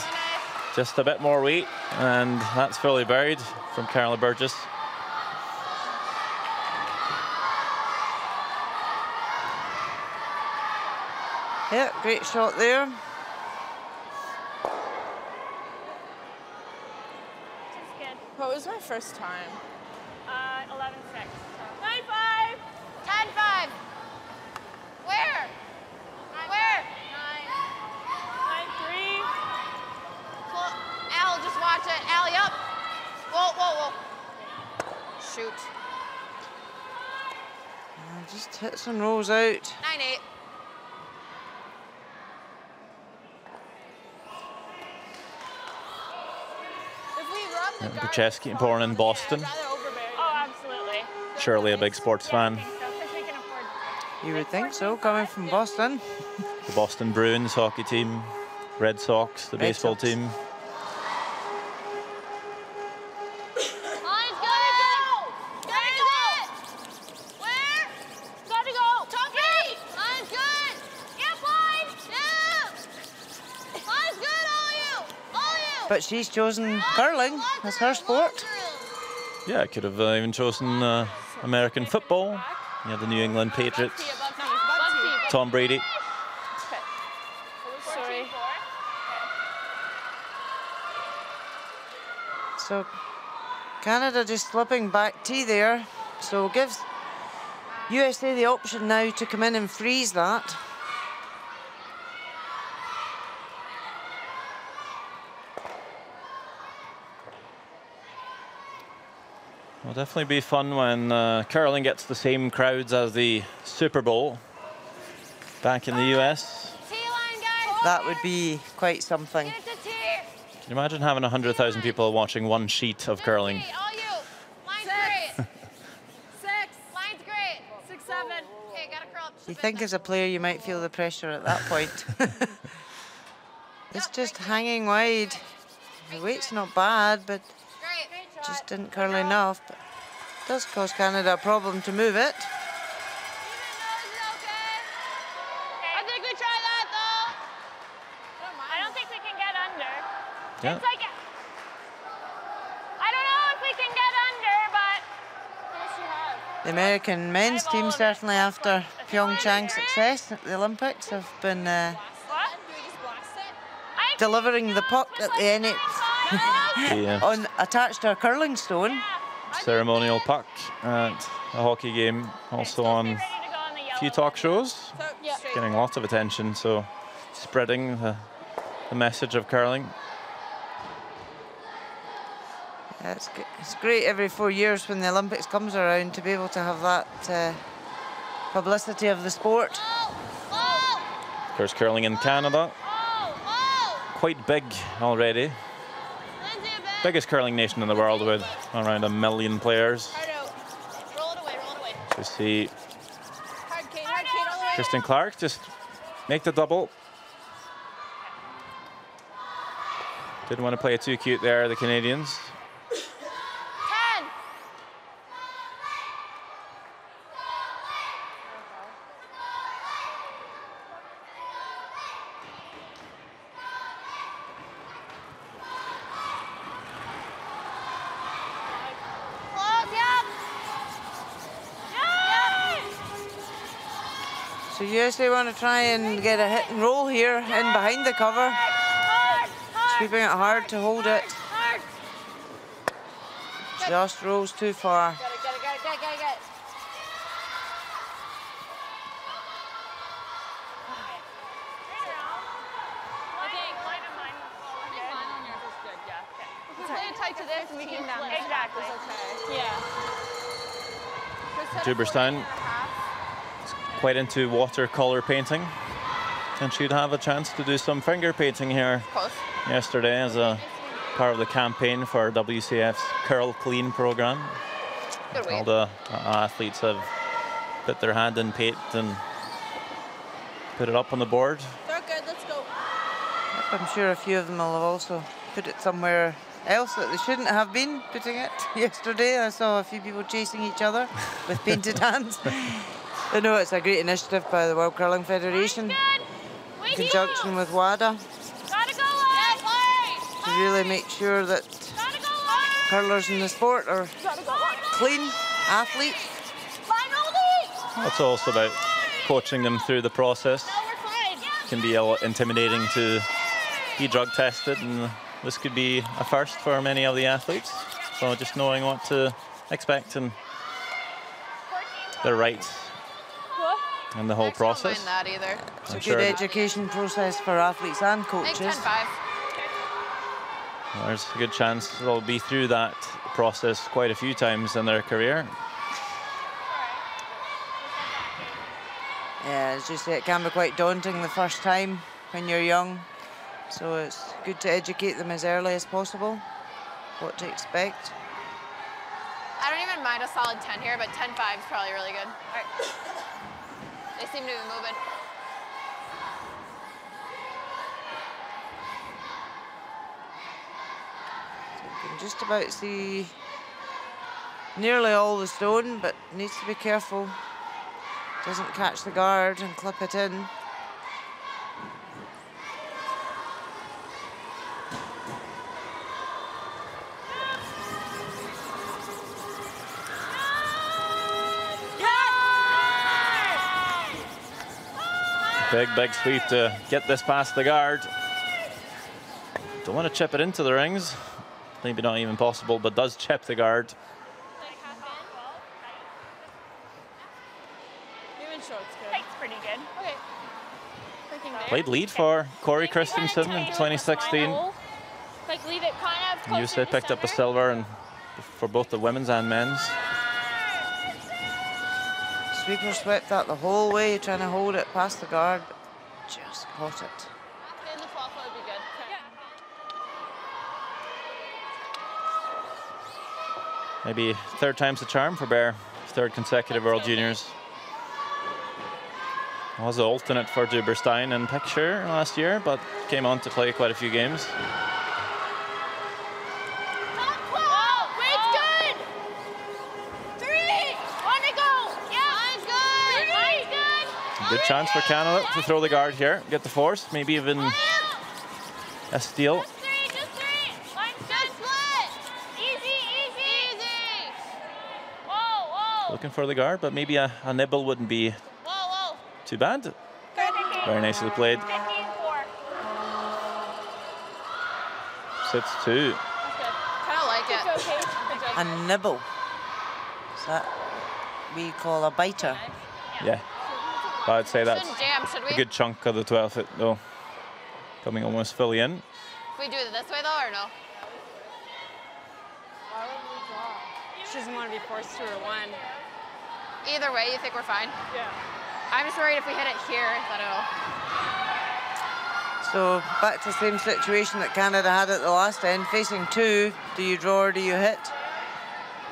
Just a bit more weight and that's fully buried from Carla Burgess. Yeah, great shot there. Just good. What was my first time? 11-6. 9-5. 10-5. Where? Where? 9-3. Al, just watch it. Alley up. Whoa, whoa, whoa. Shoot. Just hits and rolls out. 9-8. Bucheski, born in Boston. Oh, absolutely. Surely a big sports fan. I think so, 'cause we can afford You would think so, coming from Boston. The Boston Bruins hockey team, Red Sox, the Red baseball Sox. team. Line's gotta go. Gotta go. Where? Gotta go. Tumpy. Line's good. Yep, line. Yeah. Line's good, all you. All you. But she's chosen curling as her sport. Yeah, could have even chosen American football. Yeah, the New England Patriots. Tom Brady. Sorry. So Canada just slipping back T there. So gives USA the option now to come in and freeze that. Will definitely be fun when curling gets the same crowds as the Super Bowl back in the US. T-line, guys. That would be quite something. Get it to T. Can you imagine having 100,000 people watching one sheet of curling? All you. Line's great. 6. Line's great. 6-7. Okay, gotta curl up. You think as a player you might feel the pressure at that point. It's just hanging wide. The weight's not bad, but Great. just didn't curl enough. But it does cause Canada a problem to move it. I think we try that though. I don't think we can get under. Yeah. It's like, I don't know if we can get under, but The American men's team, certainly after Pyeongchang's success at the Olympics, have been what? delivering the puck at the end The on attached to a curling stone. ceremonial puck at a hockey game, also on Ready to go on the a yellow. few talk shows, Yeah. getting lots of attention, so spreading the message of curling. Yeah, it's great every 4 years when the Olympics comes around to be able to have that publicity of the sport. Of course, curling in Canada, quite big already. Biggest curling nation in the world with around 1 million players. Roll it away, roll it away. To see Hard Kate, all the way. Kristen Clark just make the double. Didn't want to play it too cute there, the Canadians. 10. So USA want to try and get a hit and roll here in behind the cover. Sweeping it hard to hold it. Just rolls too far. Get it. Play it tight to this and we can flip. Exactly. Yeah. Duberstein is quite into watercolor painting, and she'd have a chance to do some finger painting here yesterday as a part of the campaign for WCF's Curl Clean program. All the athletes have put their hand in paint and put it up on the board. They're good, let's go. I'm sure a few of them will have also put it somewhere else that they shouldn't have been putting it. Yesterday I saw a few people chasing each other with painted hands. I know it's a great initiative by the World Curling Federation in conjunction with WADA to really make sure that curlers in the sport are clean athletes. It's also about coaching them through the process. It can be a little intimidating to be drug tested, and this could be a first for many of the athletes. So just knowing what to expect and their rights and the whole process. Don't mind that either. It's a good education process for athletes and I think coaches. 10-5. Well, there's a good chance they'll be through that process quite a few times in their career. Yeah, as you say, it can be quite daunting the first time when you're young. So it's good to educate them as early as possible what to expect. I don't even mind a solid 10 here, but 10-5 is probably really good. All right. They seem to be moving. You can just about see nearly all the stone, but needs to be careful. Doesn't catch the guard and clip it in. Big sweep to get this past the guard. Don't want to chip it into the rings. Maybe not even possible, but does chip the guard. Even short's good. Tight's pretty good. Okay. Thinking there. Played lead for Corey Christensen in 2016. Like leave it kind of closer USA to picked up a center. silver and for both the women's and men's. Sweeper swept that the whole way, trying to hold it past the guard, but just caught it. In the 12th would be good. Maybe third time's the charm for Bear. Third consecutive World Juniors. Was an alternate for Duberstein in picture last year, but came on to play quite a few games. Good chance for Canada to throw the guard here, get the force, maybe even a steal. Just three. Line split. Easy. Whoa. Looking for the guard, but maybe a nibble wouldn't be Whoa. too bad. Very nicely played. 15-4. 6-2. Kind of like it. It's okay. Good job. A nibble. Is that we call a biter? Yeah. I'd say that's Shouldn't jam, should a we? good chunk of the 12 foot though. Coming almost fully in. If we do it this way though, or no? Why would we draw? She doesn't want to be forced to her one. Either way, you think we're fine? Yeah. I'm just worried if we hit it here, that it'll... So back to the same situation that Canada had at the last end, facing two. Do you draw or do you hit?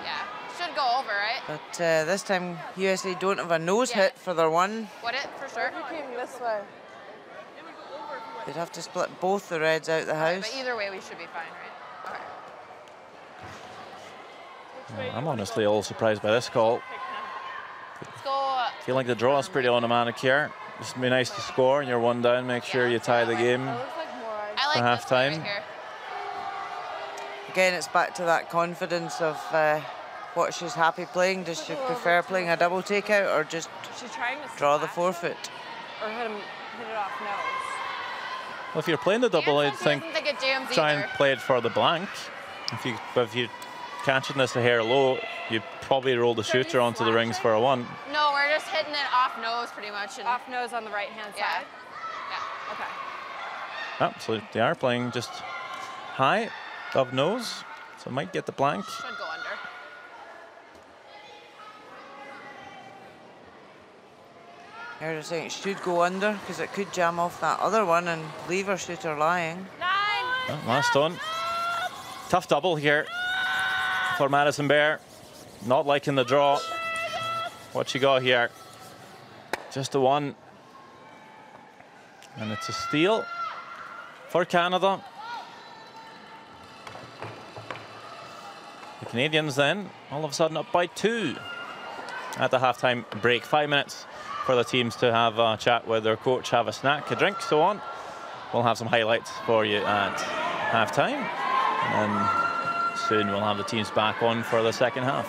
Yeah, should go over, right? But this time USA don't have a nose hit for their one. Would it, for sure? We came this way. They'd have to split both the reds out the house. But either way, we should be fine, right? Okay. I'm honestly a little surprised by this call. Let's go. I feel like the draw is pretty automatic here. Just be nice to score and you're one down, make sure you tie the game. That looks like more. I like For this play halftime. right here. Again, it's back to that confidence of what she's happy playing. Does she prefer playing a double takeout or just She's trying to draw the slash. forfeit? or hit it off nose. Well, if you're playing the double, I'd think Doesn't think it jams try either. and play it for the blank. If you catching this a hair low, you probably roll the shooter onto the rings for a 1. No, we're just hitting it off nose pretty much. And Off nose on the right-hand yeah. side? Yeah. Okay. So they are playing just high of nose, so might get the blank. Should go under. I was saying it should go under because it could jam off that other one and leave our shooter lying. 9. Oh, last one. Tough double here for Madison Bear. Not liking the draw. What you got here? Just a 1. And it's a steal for Canada. The Canadians then, all of a sudden up by 2 at the halftime break. 5 minutes for the teams to have a chat with their coach, have a snack, a drink, so on. We'll have some highlights for you at halftime. And soon we'll have the teams back on for the second half.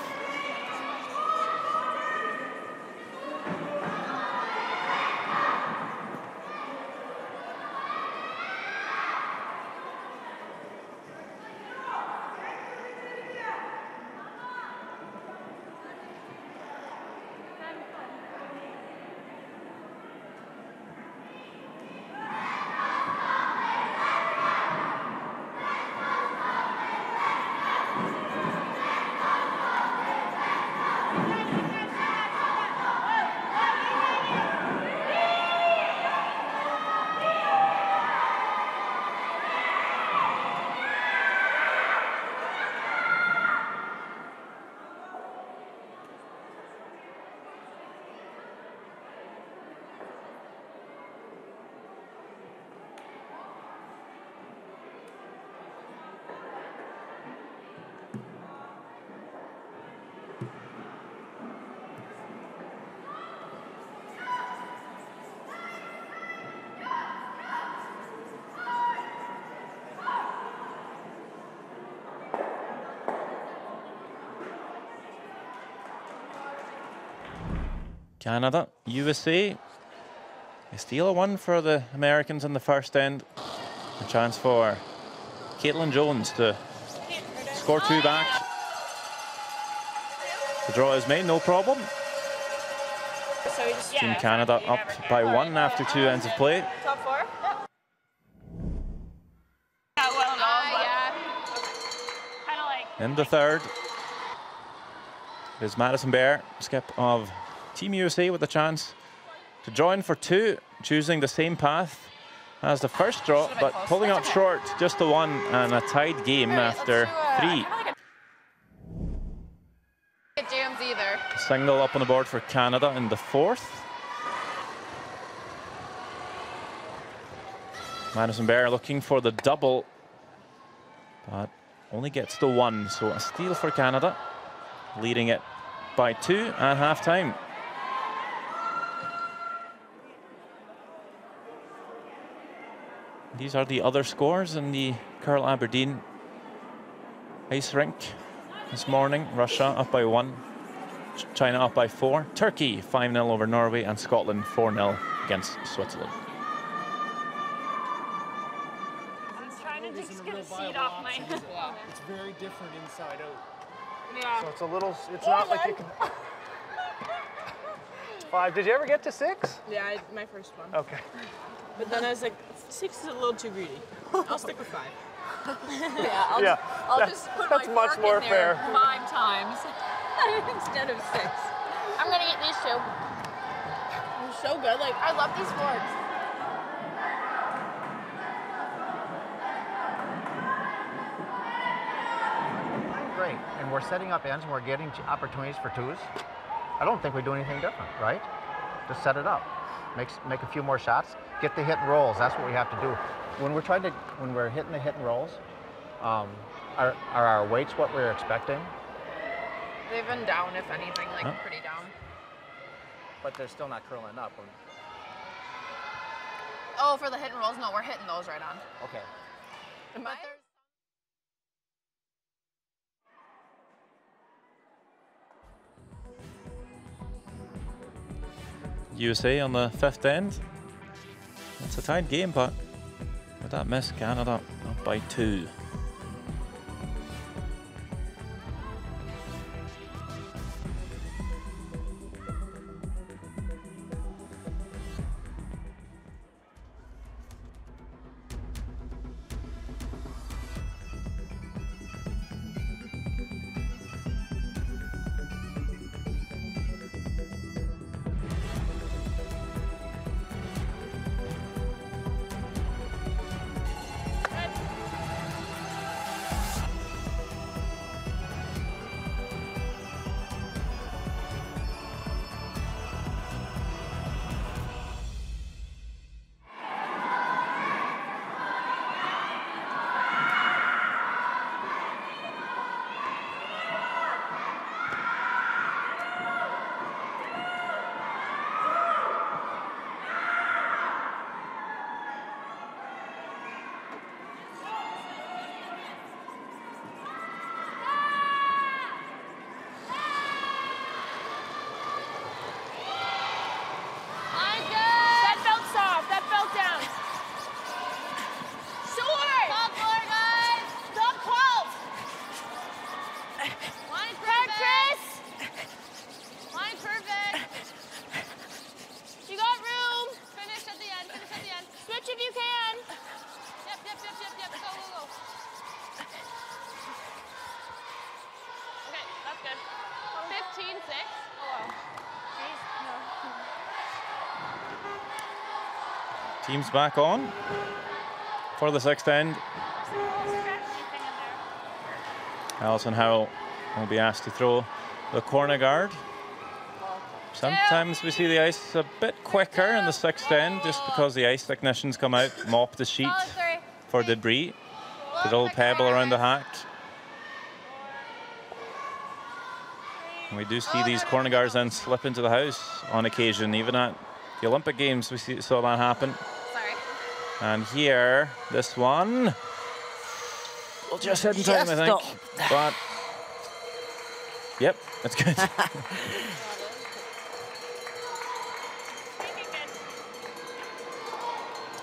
Canada, USA. A steal a 1 for the Americans in the first end. A chance for Caitlin Jones to score 2 back. The draw is made, no problem. So you just, Team Canada up by 1 after 2 ends of play. top 4? Yeah. Kind of like. In the third is Madison Bear, skip of Team USA, with a chance to join for 2, choosing the same path as the first draw, but pulling up short, just the 1, and a tied game after 3. It jams either. Single up on the board for Canada in the 4th. Madison Bear looking for the double, but only gets the 1, so a steal for Canada, leading it by 2 at halftime. These are the other scores in the Curl Aberdeen ice rink this morning. Russia up by 1, China up by 4, Turkey 5-0 over Norway, and Scotland 4-0 against Switzerland. I'm trying to just get a seat off my. It's very different inside out. Yeah. So it's a little, it's not like you can. 5. Did you ever get to 6? Yeah, my first one. Okay. But then I was like, 6 is a little too greedy. I'll stick with 5. I'll just put that's my much fork more in there fair. 5 times instead of 6. I'm gonna eat these 2. They're so good. Like, I love these forks. Great, and we're setting up ends and we're getting opportunities for 2s. I don't think we do anything different, right? Just set it up, make a few more shots, get the hit and rolls. That's what we have to do. When we're hitting the hit and rolls, are our weights what we're expecting? They've been down, if anything, like pretty down. But they're still not curling up. Oh, for the hit and rolls, no, we're hitting those right on. Okay. But there's USA on the 5th end, a tied game, but with that miss, Canada up by 2. Teams back on for the 6th end. Alison Howell will be asked to throw the corner guard. Sometimes we see the ice a bit quicker in the 6th end just because the ice technicians come out, mop the sheet for debris, put a little pebble around the hack. And we do see these corner guards then slip into the house on occasion. Even at the Olympic Games, we saw that happen. And here, this one will just hit in time, I think. But, yep, that's good.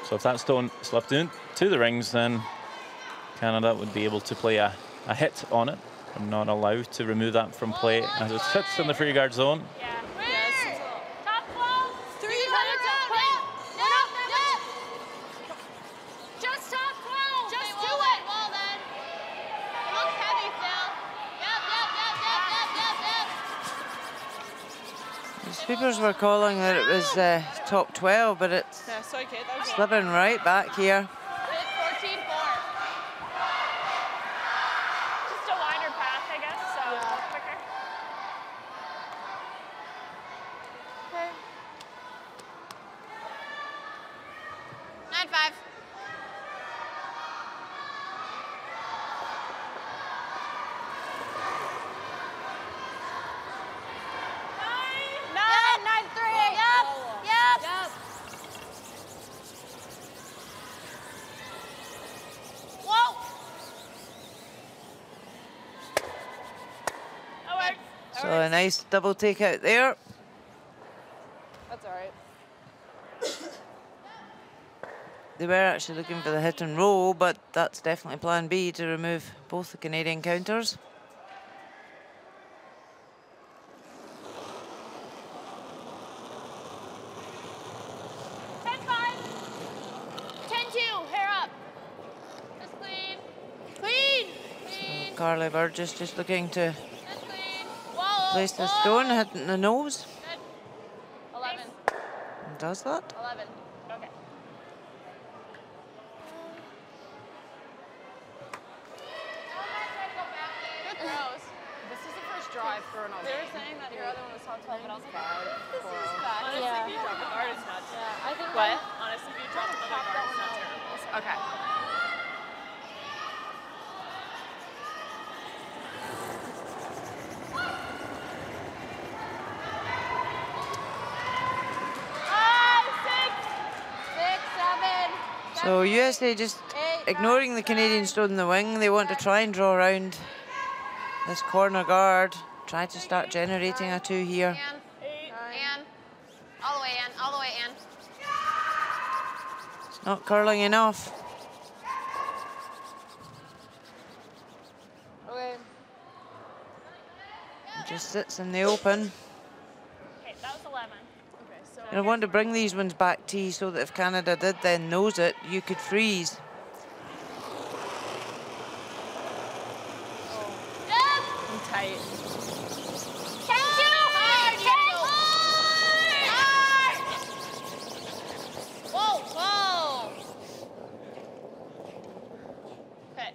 So if that stone slipped into the rings, then Canada would be able to play a hit on it. I'm not allowed to remove that from play as it sits in the free guard zone. Sweepers were calling that it was top 12, but it's slipping right back here. 14-4. Just a wider path, I guess, so quicker. Okay. 9-5. So a nice double take out there. That's all right. They were actually looking for the hit and roll, but that's definitely plan B to remove both the Canadian counters. Carly Burgess just looking to place the stone, hitting the nose. Good. 11. And does that? 11. Okay. Good throws. This is the first drive for an They were saying that your other one was top 12, but I was like, This is bad. Honestly, if you drop a guard, it's not terrible. Yeah, I think What? Honestly, if you drop another guard, it's not terrible. Okay. So USA just ignoring the Canadian stone in the wing. They want to try and draw around this corner guard. Try to start generating a 2 here. Ann. All the way, Ann. All the way, Ann. Not curling enough. Okay. Just sits in the open. Okay, that was 11. Okay, so And I want to bring these ones back to you so that if Canada did then nose it, you could freeze. I'm tight. Whoa, whoa. Okay.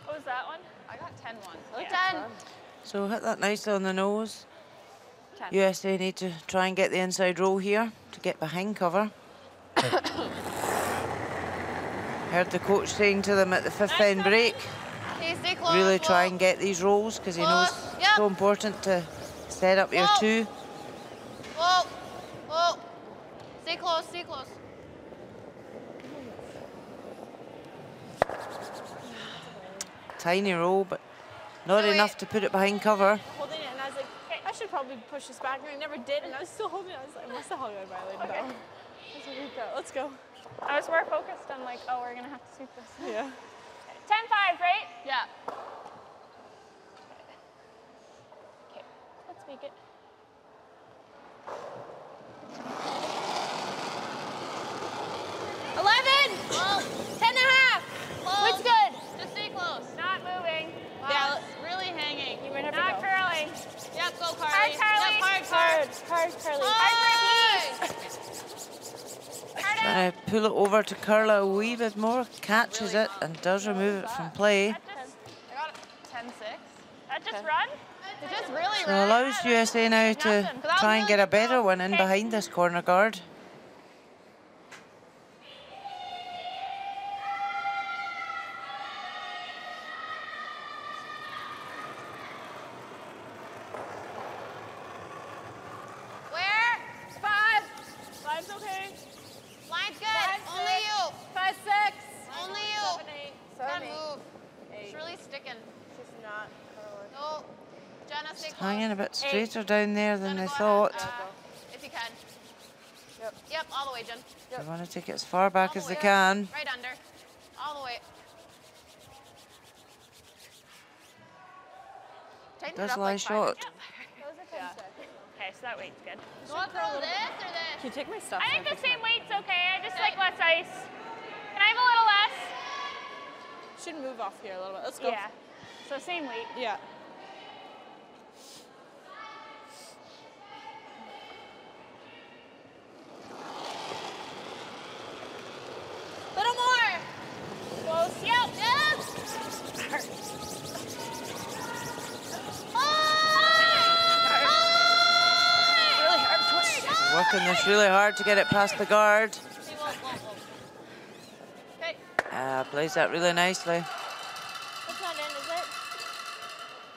What was that one? I got 10 once. Yeah. 10. So hit that nicely on the nose. 10. USA need to try and get the inside roll here to get behind cover. Heard the coach saying to them at the 5th end break, Okay, stay close. really try Whoa. and get these rolls because he knows Close. it's Yep. so important to set up your Whoa. 2. Whoa. Whoa. Stay close, stay close. Tiny roll, but not Wait. enough to put it behind cover. Holding it, and I was like, I should probably push this back, and I never did, and I was still holding it. I was like, I must have held it violated though. Let's go. I was more focused on like, oh, we're gonna have to sweep this. Yeah. 10-5, right? Yeah. Okay, let's make it. 11! Well, 10.5. Close. It's good. Just stay close. Not moving. Wow, Yeah. it's really hanging. You might have Not to go. curling. Yep, go Carly. Hard, Carly. Yep, hard, Hard, Carly. Trying to pull it over to Carla a wee bit more, catches it and does remove it from play. I got it. 10-6. That just run? It just really So ran. allows USA now to try and get a better one in behind this corner guard. Where? 5. 5's okay. Line's good. Only you. 5, 6. Only you. 7, 8. Gotta 7, 8. move. 8. It's really sticking. She's not curling. No. Jenna, stay close. Hanging a bit straighter down there than Jenna, they go ahead. thought. If you can. Yep. Yep, all the way, Jen. They want to take it as far back All as the they way. can. Right under. All the way. Tighten it Does up lie like 5 short. inches. Okay, so that weight's good. You want to throw this or this? Can you take my stuff? I so think the can same weight's okay. I just like less ice. Can I have a little less? Should move off here a little bit. Let's go. Yeah. So same weight. Yeah. Little more. Close. Yep. Yep. Really hard push. Working this really hard to get it past the guard. Okay. Plays that really nicely. That's not in, is it?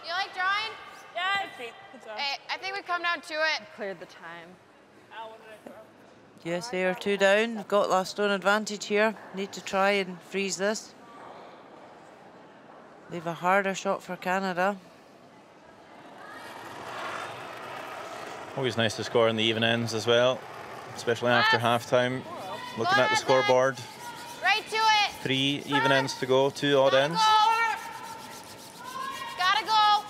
You like drawing? Yeah. Good job. Hey, I think we come down to it. Cleared the time. Ow, what did I throw? USA are 2 down. They've got last stone advantage here. Need to try and freeze this. Leave a harder shot for Canada. Always nice to score in the even ends as well, especially after halftime. Looking at the scoreboard, Right to it. 3 even ends to go, 2 odd ends. Gotta go.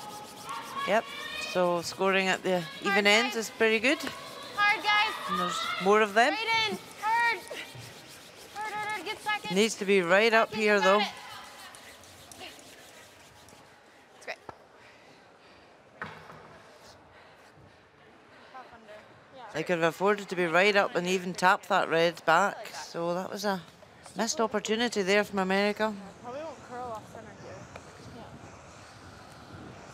Yep. So scoring at the even ends is pretty good. Hard, guys. And there's more of them. Right in. Hard. Hard, hard, hard. Get second. Needs to be right up Second, here you got though. it. It's great. They could have afforded to be right up and even tap that red back. So that was a missed opportunity there from America. Probably won't curl off center here. Yeah.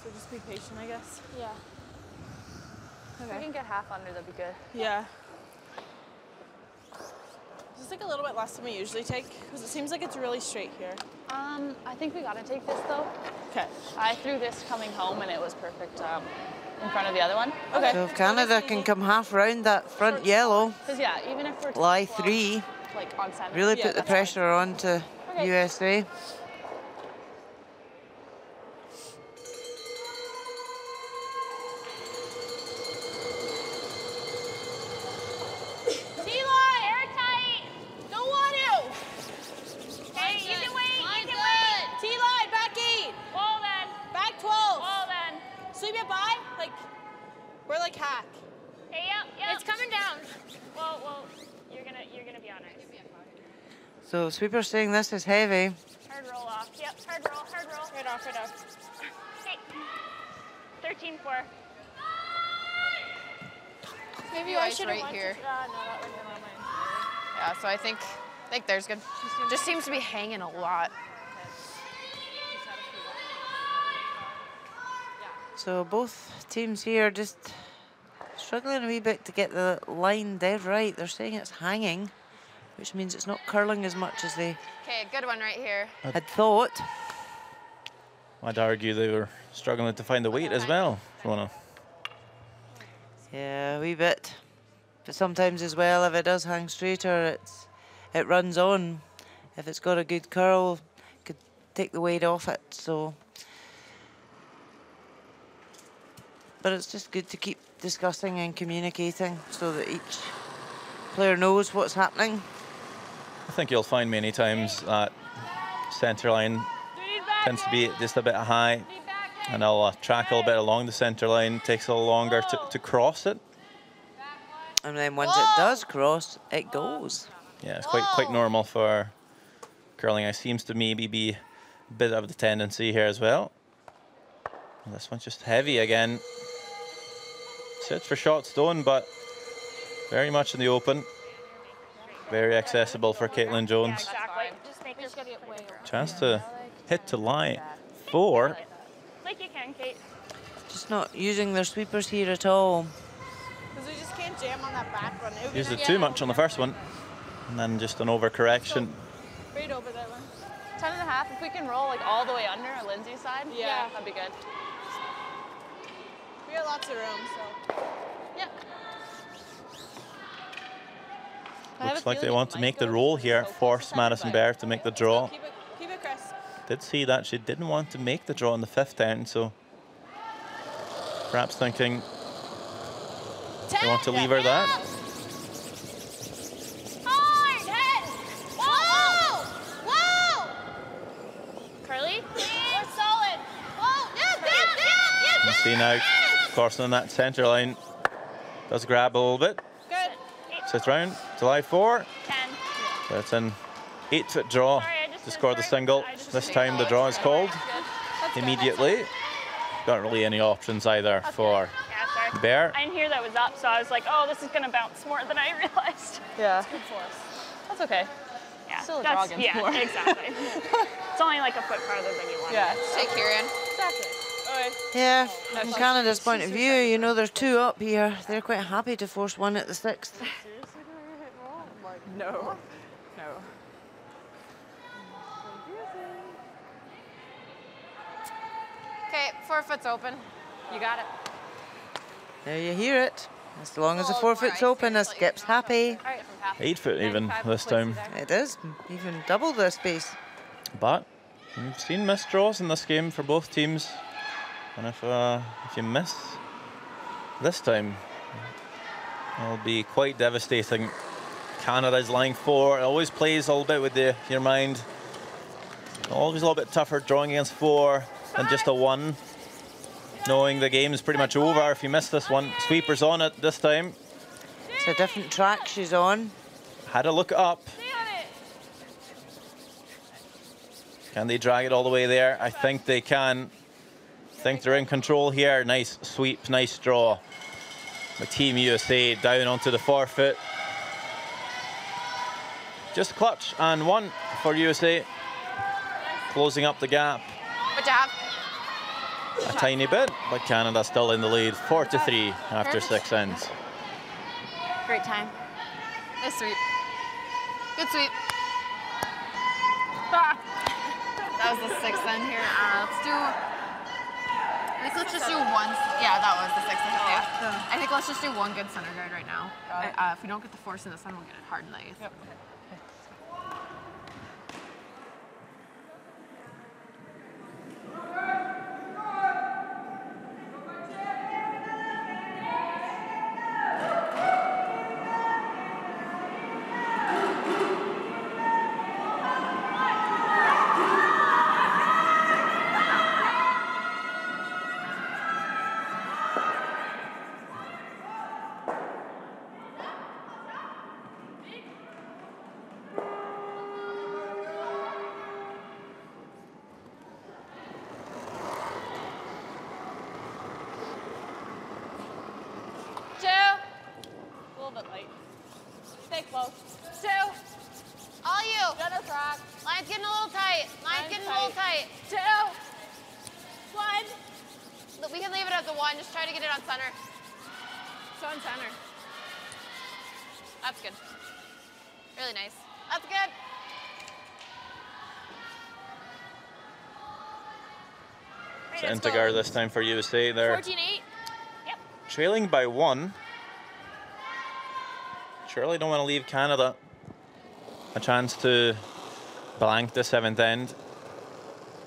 So just be patient, I guess. Yeah. If we can get half under, that'd be good. Yeah. Just like a little bit less than we usually take, because it seems like it's really straight here. I think we gotta take this though. Okay. I threw this coming home and it was perfect in front of the other one. Okay. So if Canada can come half round that front yellow, Because yeah, even if we're lie close, 3, like on center. really Yeah, put the that's fine. pressure on to Okay. USA. Whoa. You're gonna be on ice. So sweeper's saying this is heavy. Hard roll off. Yep, hard roll. Right off. Okay. 13-4. Maybe I should have went here. No, that wouldn't have been Yeah, so I think there's good. Just seems to be hanging a lot. So both teams here just struggling a wee bit to get the line dead right. They're saying it's hanging, which means it's not curling as much as they Okay, good one right here. had thought. I'd argue they were struggling to find the weight as well. If you wanna. Yeah, a wee bit. But sometimes as well, if it does hang straighter, it runs on. If it's got a good curl, it could take the weight off it. So, but it's just good to keep discussing and communicating so that each player knows what's happening. I think you'll find many times that centre line tends to be just a bit high, and I'll track a little bit along the centre line. Takes a little longer to cross it. And then once it does cross, it goes. Yeah, it's quite normal for curling. It seems to maybe be a bit of the tendency here as well. This one's just heavy again. Sits for shot stone, but very much in the open. Very accessible for Caitlin Jones. Chance to hit to line 4. Like you can, Kate. Just not using their sweepers here at all. Because we just can't jam on that back one. Used it too much on the first one, and then just an overcorrection. Right over that one. 10.5. If we can roll like all the way under Lindsay's side, Yeah. that'd be good. We got lots of room, so. Yeah. Looks like they want to make the roll here, force Madison Bear to make the draw. Keep it, Chris. Did see that she didn't want to make the draw in the 5th end, so perhaps thinking they want to leave her that. Hard head. Whoa. Curly. We're solid. Whoa. You can see now, crossing on that centre line, does grab a little bit. Good. Sits round to line 4. 10. That's an 8-foot draw Sorry, I just to score the missed single. I just This missed time the draw is called That's good. immediately. Not really any options either for Yeah, sorry. Bear. I didn't hear that was up, so I was like, oh, this is going to bounce more than I realized. Yeah. Good for us. That's okay. Yeah, Still a that's, draw against yeah, four. exactly. It's only like a foot farther than you want. Yeah. Take Kieran. Exactly. Okay. Yeah, from Canada's point of view, you know, there's 2 up here. They're quite happy to force 1 at the 6th. Seriously, gonna hit roll? I'm like, No. Okay, 4 foot's open. You got it. There you hear it. As long as the Oh, 4 more foot's ice open, here, a so you Skip's can knock happy. All right, from half. 8 foot even 95 this puts time. you there. It is, even double the space. But we've seen missed draws in this game for both teams. And if you miss this time, it'll be quite devastating. Canada's line 4. It always plays a little bit with your mind. Always a little bit tougher drawing against 4 than just a 1. Knowing the game is pretty much over if you miss this one. Sweeper's on it this time. It's a different track she's on. Had a look up. Can they drag it all the way there? I think they can. I think they're in control here. Nice sweep, nice draw. The Team USA down onto the 4 foot. Just clutch and 1 for USA. Closing up the gap Good job. a tiny bit, but Canada still in the lead, 4-3 after 6 ends. Great time. Nice sweep. Good sweep. Ah. That was the 6th end here. Let's just do one. Yeah, that was the 6th end. Yeah. I think let's just do 1 good center guard right now. If we don't get the force in the sun, we'll get it hard in the 8th. Yep. Stay close. 2. All you. Jenna's rock. Line's getting a little tight. Line's getting a little tight. 2. 1. Look, we can leave it at the 1. Just try to get it on center. It's on center. That's good. Really nice. That's good. Into guard this time for USA. They're 14-8. Yep. trailing by 1. Surely don't want to leave Canada a chance to blank the 7th end.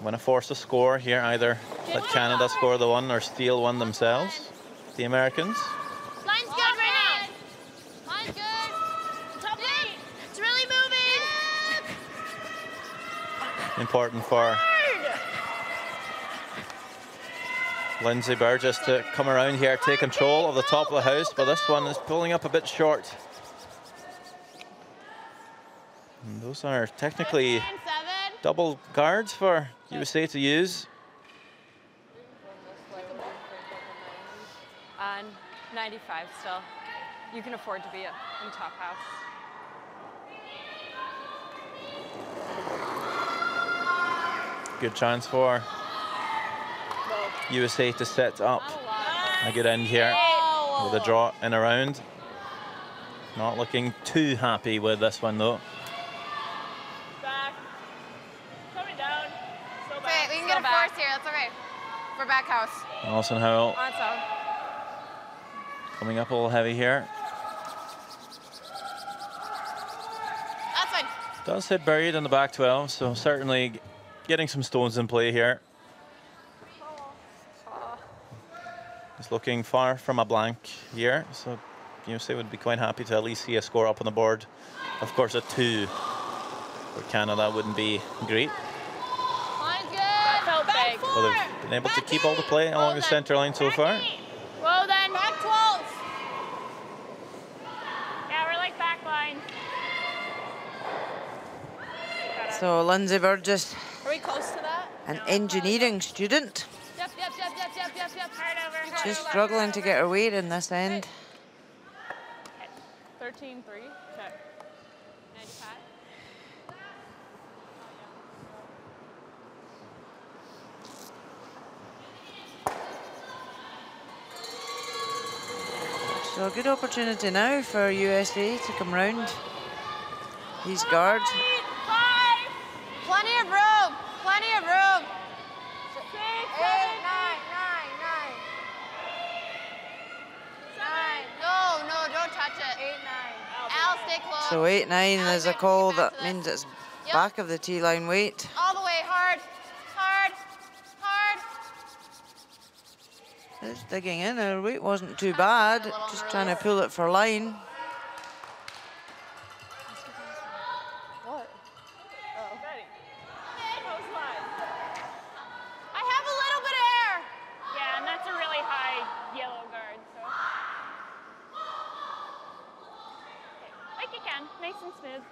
Want to force a score here, either let Canada score the 1 or steal 1 themselves, the Americans. Line's good right now. Line's good. Top 8. It's really moving. Important for Lindsay Burgess to come around here, take control of the top of the house, but this one is pulling up a bit short. And those are technically double guards for USA to use. On 95 still. You can afford to be in top house. Good chance for USA to set up a good end here with a draw in a round. Not looking too happy with this one though. Back. Coming down. Still Okay, back. we can get a force here. That's okay. We're back house. Alison Howell On its own. coming up a little heavy here. That's fine. Does hit buried in the back 12, so certainly getting some stones in play here. He's looking far from a blank here, so USA would be quite happy to at least see a score up on the board. Of course, a 2 for Canada wouldn't be great. Line's good. That felt big. But they've been able to keep all the play along the center line so far. Well then. Back 12. Yeah, we're like back line. So Lindsay Burgess, Are we close to that? an engineering student, Yep. Hard over. just struggling to get her weight in this end. 13-3. Check. 95. So a good opportunity now for USA to come round these guards. 5. Plenty of room. Plenty of room. 6, 8, 9, 9, 9. No, don't touch it. 8, 9. Al, stay close. So 8-9 is a call. That means it's Yep. back of the tee line weight. All the way, hard. It's digging in. Her weight wasn't too bad. Just trying to pull it for line. What? Oh. Ready. Close line. I have a little bit of air. Yeah, and that's a really high yellow guard, so. Okay. Like you can. Nice and smooth.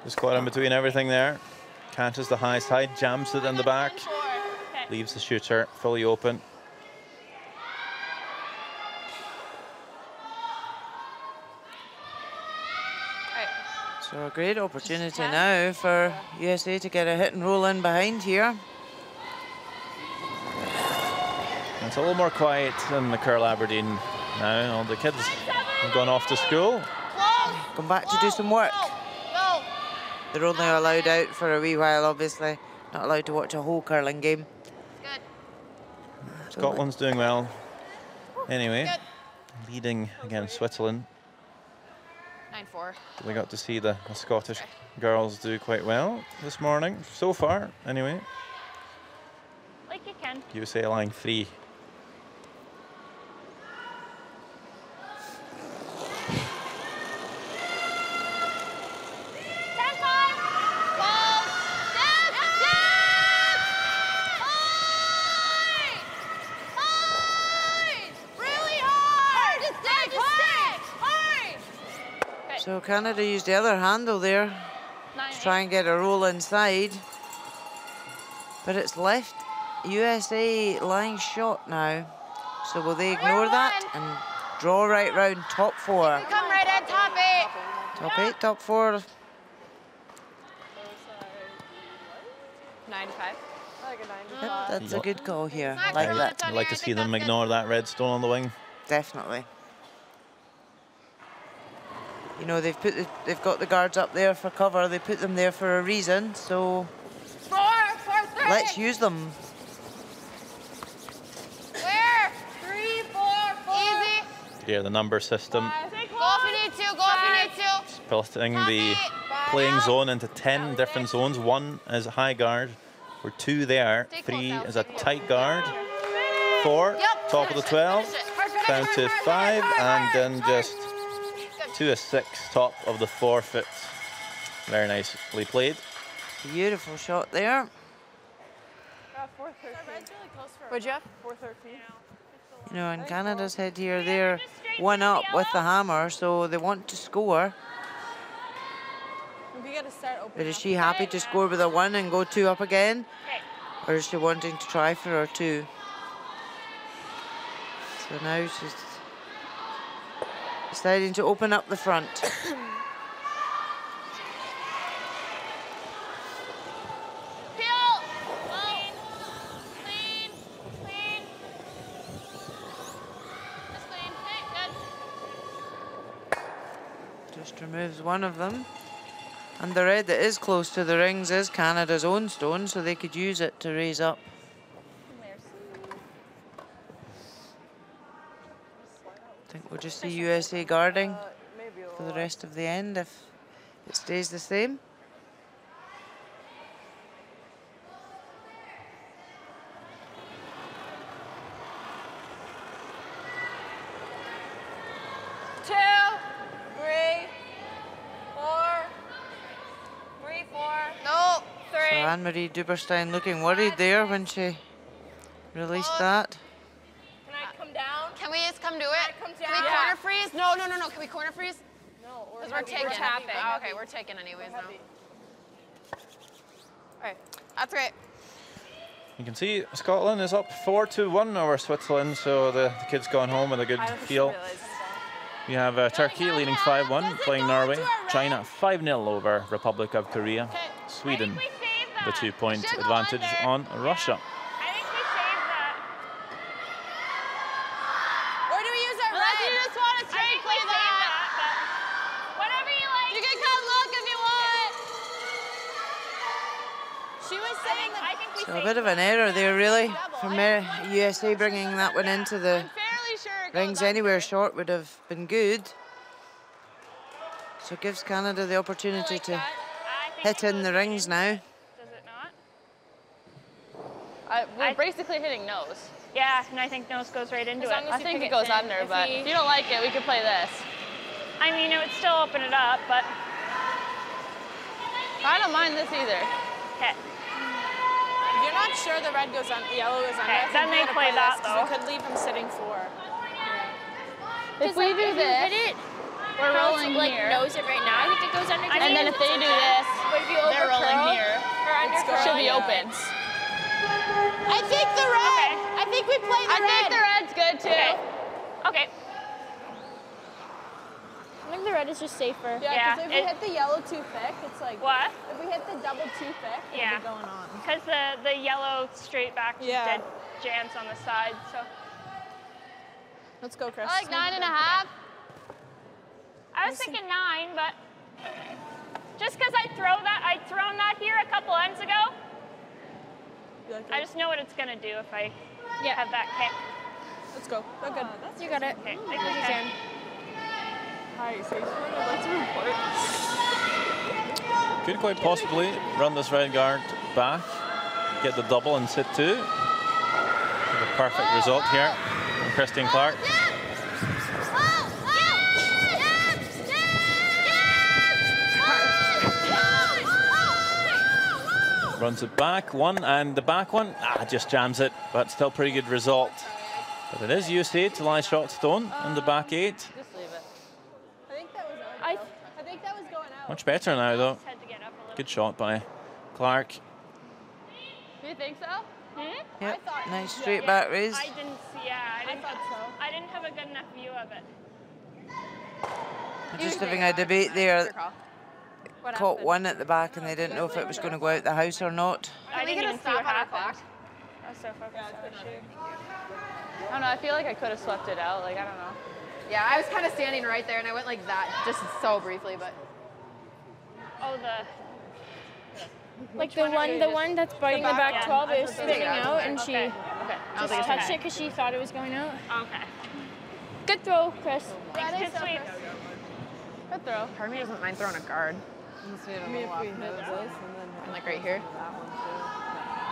Just caught in between everything there. Catches the high side, jams it in the back. Okay. Leaves the shooter fully open. So a great opportunity now for USA to get a hit and roll in behind here. It's a little more quiet in the Curl Aberdeen now. All the kids have gone off to school. Come back to do some work. No. They're only allowed out for a wee while, obviously. Not allowed to watch a whole curling game. Good. Scotland's doing well. Anyway, Good. leading against Switzerland. 9-4. We got to see the Scottish girls do quite well this morning, so far, anyway. Like you can. USA line 3. So Canada used the other handle there to try and get a roll inside. But it's left USA line shot now. So will they ignore that and draw right round top 4? Come right at top 8. Top 8, top 4. 95. I like a 95. Yep, that's a good call here. Not Like good, that. Tony. I'd like I to think see them that's good. ignore that red stone on the wing. Definitely. You know, they've got the guards up there for cover. They put them there for a reason, so 4, 4, 3. let's use them. Where? 3, 4, 4. Easy. Here, the number system Go if you need to. Go if you need to. splitting the playing zone into 10 different zones. 1 is high guard. We're 2 there. 3 is a tight guard. 4, top of the 12, down to 5, and then just 2 is 6, top of the forfeit. Very nicely played. Beautiful shot there. 413. What'd you have? 413. You know, in Canada's head here, they're 1 up with the hammer, so they want to score. We gotta start opening. But is she happy to score with a 1 and go 2 up again? Or is she wanting to try for her 2? So now she's deciding to open up the front. Peel. Clean. Clean. Clean. Just clean. Okay, good. Just removes one of them. And the red that is close to the rings is Canada's own stone, so they could use it to raise up. I think we'll just see USA guarding for the rest of the end if it stays the same. No. So Anne-Marie Duberstein looking worried there when she released that. Can I come down? Can we just come do it? come Can we down? corner freeze? No. Can we corner freeze? No, Because we're taking. tapping. Oh, okay, we're taking anyways now. Alright, that's great. You can see Scotland is up 4-1 over Switzerland, so the kids gone home with a good feel. We have Turkey leading 5-1, playing Norway. China 5-0 over Republic of Korea. Sweden, the 2-point advantage on Russia. I think we saved that. Where do we use our Unless red? you just want to I think we play saved that. that. But whatever you like. You can come look if you want. She was saying that. I think we So a bit of an error there, really, from USA bringing that one into the I'm fairly sure it goes rings under. anywhere short would have been good. So it gives Canada the opportunity to hit in the rings now. Does it not? We're basically hitting nose. Yeah, and I think nose goes right into it. I think it goes under, but if you don't like it, we could play this. I mean, it would still open it up, but I don't mind this either. okay. If you're not sure the red goes on, the yellow goes under. Okay, I think then we they gotta play that, this, 'cause though. We could leave them sitting 4. If we do this, we're rolling like here. knows it right now, I think it goes under. And then if they do this, But if you they're rolling overcurl here. or undercurl, Should be yeah. open. I think the red. I think we play the I red. think the red's good too. Okay. I think the red is just safer. Yeah, Yeah, because if we hit the yellow too thick, it's like. What? If we hit the double too thick, Yeah. it'll be going on. Because the yellow straight back just Yeah. dead jams on the side, so. Let's go, Chris. I like 9.5. I was thinking 9, but just because I'd thrown that here a couple ends ago, You like I it? just know what it's gonna do if I have that kick. Let's go. We're good. You got it. Okay, I think you can. Hi, so I'd like to report. Could quite possibly run this red guard back, get the double and sit 2. The perfect result here from Christine Clark. Runs it back, 1, and the back one, just jams it, but still pretty good result. But it is USA to lie shot stone in the back 8. Just leave it. I think that was I Much better now, though. Just had to get up a little. Good shot by Clark. Do you think so? Yep, nice straight back raise. I didn't see. Yeah, I thought so. I didn't have a good enough view of it. We're just having a debate there. Good call. What Caught happened? one at the back and they didn't know if it was going to go out the house or not. I didn't even see what happened. I was so focused on the shoot. I don't know. I feel like I could have swept it out. Like, I don't know. Yeah, I was kind of standing right there, and I went like that, just so briefly, but. Oh, the. Like the one that's biting the back yeah. 12 I is was spinning thinking out, that. and she Okay. just touched it because she thought it was going out. Okay. Good throw, Chris. Thanks, good sweep. Good throw. Part of me doesn't mind throwing a guard. And like right here.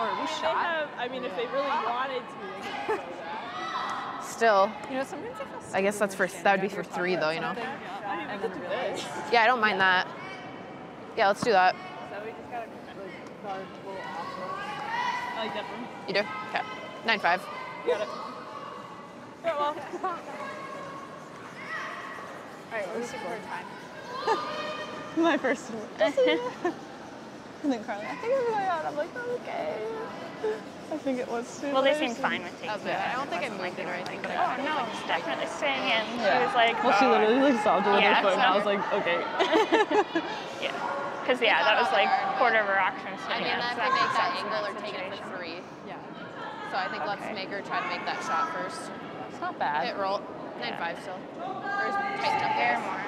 Or we shot. I mean, if they really wanted to, they could throw that. Still. You know, sometimes I feel I guess that's for, that would be for 3 though, you know? I mean, we could do this. Yeah, I don't mind that. Yeah, let's do that. So we just gotta like guard a little off. I like that one. You do? Okay. 9-5. You got it. Yeah, well. Alright, what was your time? My first one. And then Carly, I think I'm going out. I'm like, okay. I think it was too. Well, they seemed fine with taking That was good. I don't think I moved it or anything, but Oh, no, it's definitely staying in. She was like, Well, she literally like sobbed a little Yeah, foot, and I so- was like, okay. Yeah. Because, yeah, that was like quarter of her action. I mean, if they make that angle or take it for 3. Yeah. So I think let's make her try to make that shot first. It's not bad. Hit roll. 9-5 still. Or is it tighten up there more?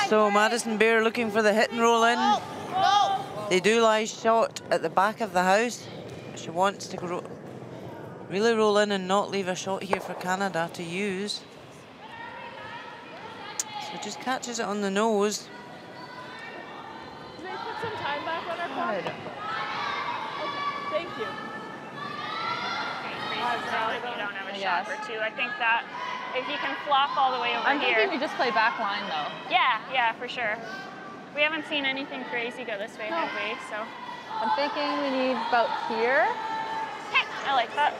So Madison Bear looking for the hit and roll in. They do lie shot at the back of the house. She wants to really roll in and not leave a shot here for Canada to use. So just catches it on the nose. Did they put some time back on our clock? Okay, thank you. If you don't have a shot for 2. I think that if you can flop all the way over I'm here. thinking we just play back line, though. Yeah, for sure. We haven't seen anything crazy go this way, have we? So I'm thinking we need about here. hey, I like that.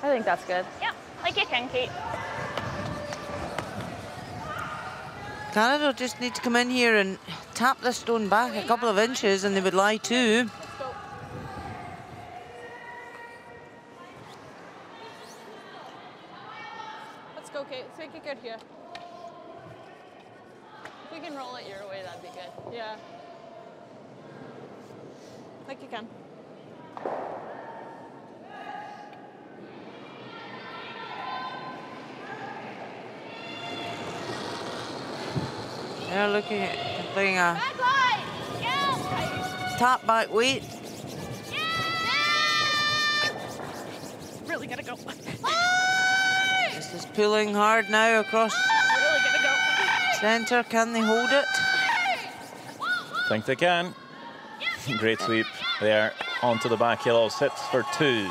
I think that's good. Yeah, like you can, Kate. Canada just need to come in here and tap the stone back a couple of inches and they would lie 2. Let's go, Kate. Let's make it good here. If we can roll it your way, that'd be good. Yeah. Like you can. They're looking at playing a tap back weight. Really gotta go. This is pulling hard now across Really gotta go. centre. Can they hold it? Think they can. Great sweep there onto the back hill. Sits for 2.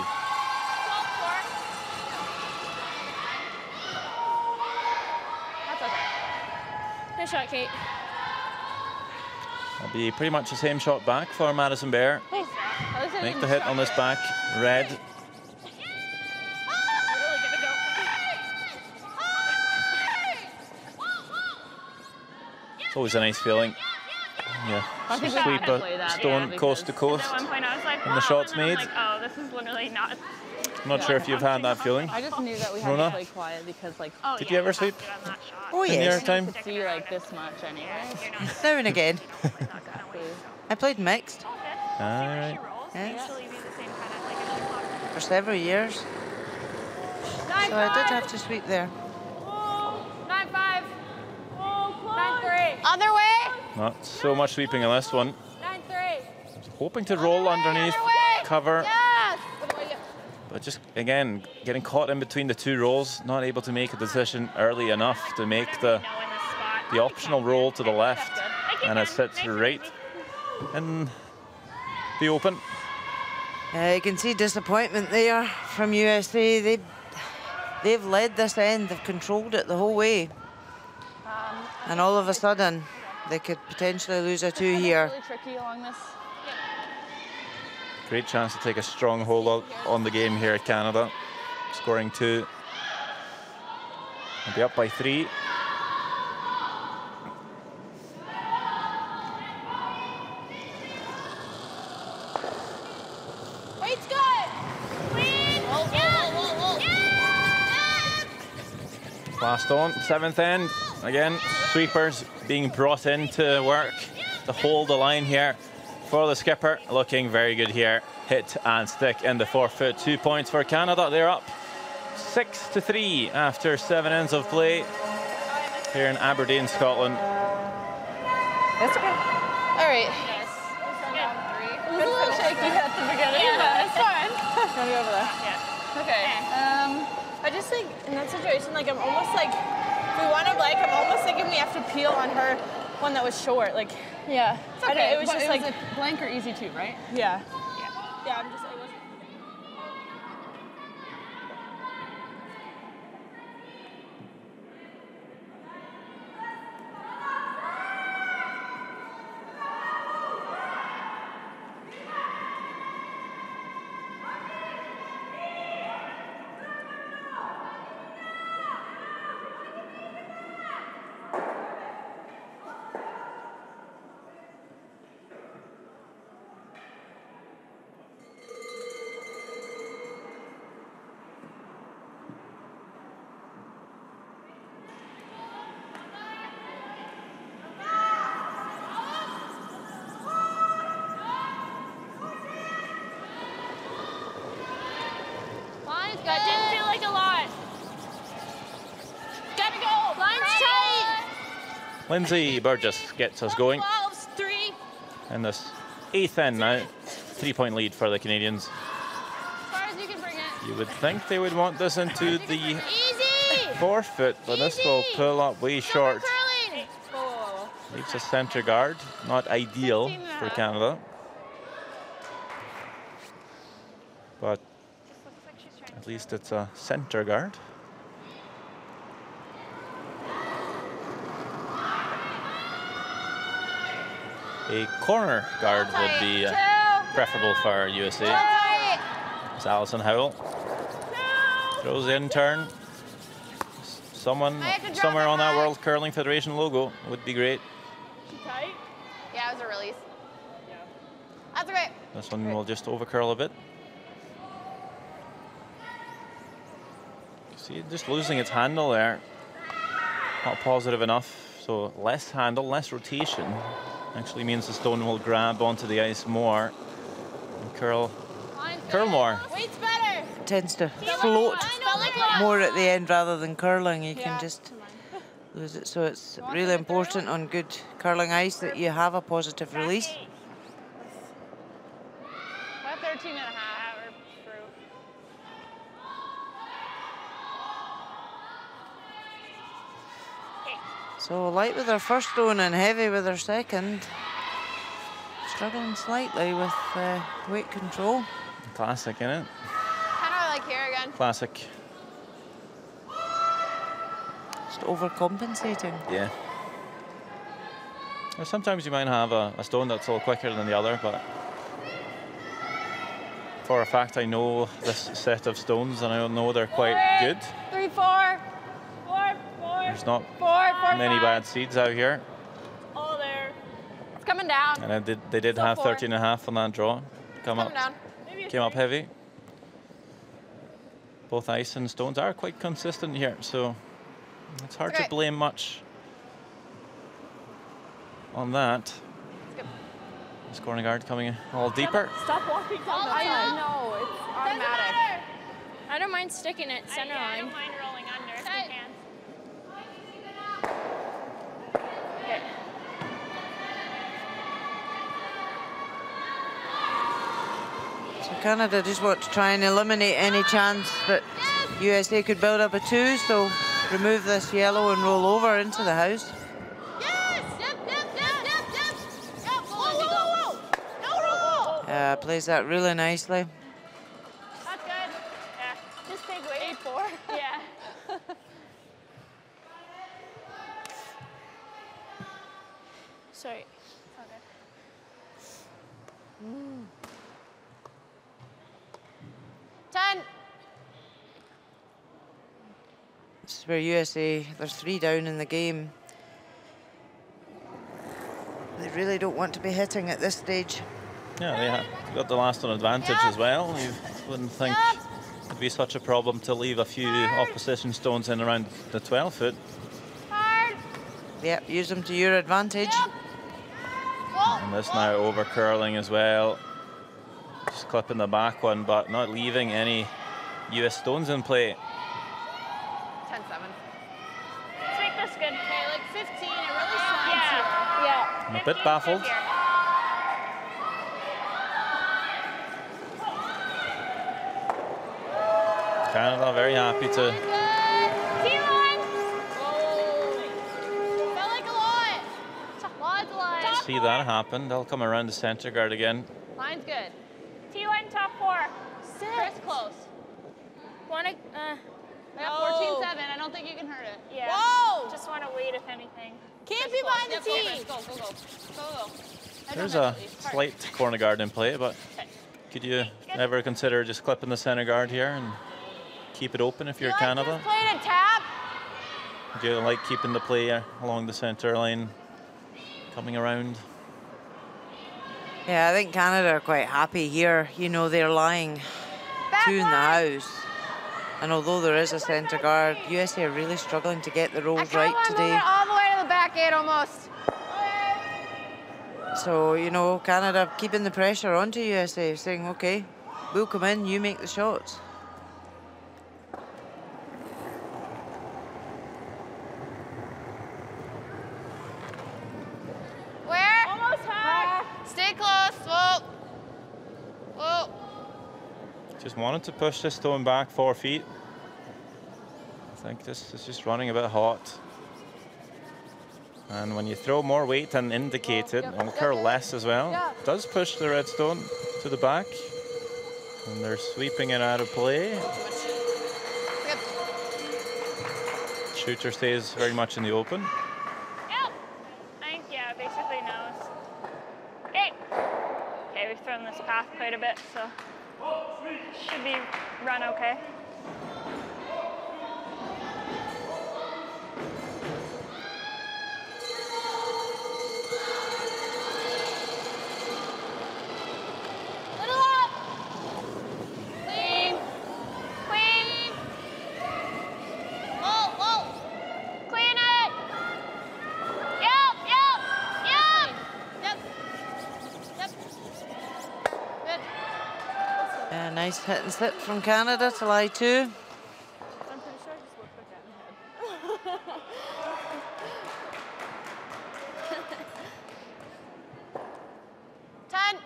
That's okay. Nice shot, Kate. It'll be pretty much the same shot back for Madison Bear. Make the hit on this back red. Really gotta go. It's always a nice feeling. Yeah, I think we sweep have to a play that, stone yeah, coast to coast. At one point I was like, And the shots and then I was made. like, oh, this is literally not. I'm not sure if you've had that feeling. I just knew that we had Rona? to play quiet because, like, Oh, Did yeah, you ever have sweep to on that shot. Oh in your yes, time? see like this much anyway. now and again. Exactly. I played mixed Alright. Yes. Usually be the same kind of like a shot clock. for several years. So I did have to sweep there. 9-5. 9-3. Other way. Not so much sweeping in this one. 9-3. Hoping to roll underneath, cover, Yes. but just again getting caught in between the 2 rolls, not able to make a decision early enough to make the optional roll to the left, and it sits right in the open. You can see disappointment there from USA. They've led this end. They've controlled it the whole way, and all of a sudden they could potentially lose a 2 here. Really tricky along this. Great chance to take a stronghold on the game here at Canada. Scoring 2. They'll be up by 3. Weight's good. Win. Last on, 7th end. Again, sweepers being brought in to work to hold the line here for the skipper. Looking very good here. Hit and stick in the forefoot. 2 points for Canada. They're up 6-3 after 7 ends of play here in Aberdeen, Scotland. That's okay. All right. It was a little shaky at the beginning, but it's fine. You want to go over there? Yeah. Okay. I just think in that situation, like I'm almost like, if we want to blank, I'm almost thinking we have to peel on her one that was short. Like, yeah. It's okay. It was just like a blank or easy too, right? Yeah. Yeah, I'm just, it wasn't. That didn't feel like a lot. Gotta go. Line's tight. Lindsay Burgess gets us going. 12's 3. In this 8th end now. 3-point lead for the Canadians. As far as you can bring it. You would think they would want this into the Easy. forefoot, but this will pull up way short. Curling. Leaves a center guard. Not ideal for Canada. But at least it's a center guard. A corner guard would be preferable for USA. It's Alison Howell. Throws in turn. Someone somewhere on that World Curling Federation logo would be great. Tight? Yeah, it was a release. Yeah. That's okay. This one will just overcurl a bit. See, just losing its handle there. Not positive enough. So less handle, less rotation. Actually means the stone will grab onto the ice more and curl more. Weight's better. It tends to float more at the end rather than curling. You can just lose it. So it's really important on good curling ice that you have a positive release. About 13 and a half. So light with her first stone and heavy with her second. Struggling slightly with weight control. Classic, innit? Kind of like here again. Classic. Just overcompensating. Yeah. Well, sometimes you might have a stone that's a little quicker than the other, but for a fact I know this set of stones and I know they're quite good. 3, 4. There's not 4, many bad seeds out here. All there. It's coming down. And they did have 13 and a half on that draw. Came up heavy. Both ice and stones are quite consistent here, so it's hard to blame much on that. Scoring guard coming all deeper. Stop walking down that I know, it's automatic. I don't mind sticking it center line. I don't mind rolling under if you can. Okay. So Canada just want to try and eliminate any chance that USA could build up a 2, so remove this yellow and roll over into the house. Yes! Yep. Whoa. No roll. Plays that really nicely. That's good. Yeah. Just big weight. 8-4. Yeah. Sorry. this is where USA, there's 3 down in the game. They really don't want to be hitting at this stage. Yeah, they got the last on advantage as well. You wouldn't think it'd be such a problem to leave a few opposition stones in around the 12 foot. Yep, use them to your advantage. And this now over curling as well. Just clipping the back one, but not leaving any US stones in play. 10-7. Sweep this good. Okay, like 15, it really slides here. Yeah. I'm a bit baffled. Canada very happy to see that happen. They'll come around the center guard again. Line's good. T-line top 4. Chris, close. Wanna, I got 14-7. I don't think you can hurt it. yeah. Whoa! Just want to wait if anything. Can't be behind the tee. Go, go, go. Go, go. There's a slight corner guard in play, but could you ever consider just clipping the center guard here and keep it open if you're Canada? Just played a tap. Do you like keeping the play along the center line, coming around? Yeah, I think Canada are quite happy here. You know, they're lying 2 in the house. And although there is a centre guard, USA are really struggling to get the rolls right today. All the way to the back 8 almost. So, you know, Canada keeping the pressure onto USA, saying, okay, we'll come in, you make the shots. Where? Almost high. Stay close. Whoa. Whoa. Just wanted to push this stone back 4 feet. I think this is just running a bit hot. And when you throw more weight than indicated, and curl less as well, it does push the red stone to the back. And they're sweeping it out of play. Shooter stays very much in the open. Yep. I think, yeah, basically knows. Hey. Okay, we've thrown this path quite a bit, so should be run okay. Nice hit and sit from Canada to lie 2. I'm pretty sure I just looked like that in the head.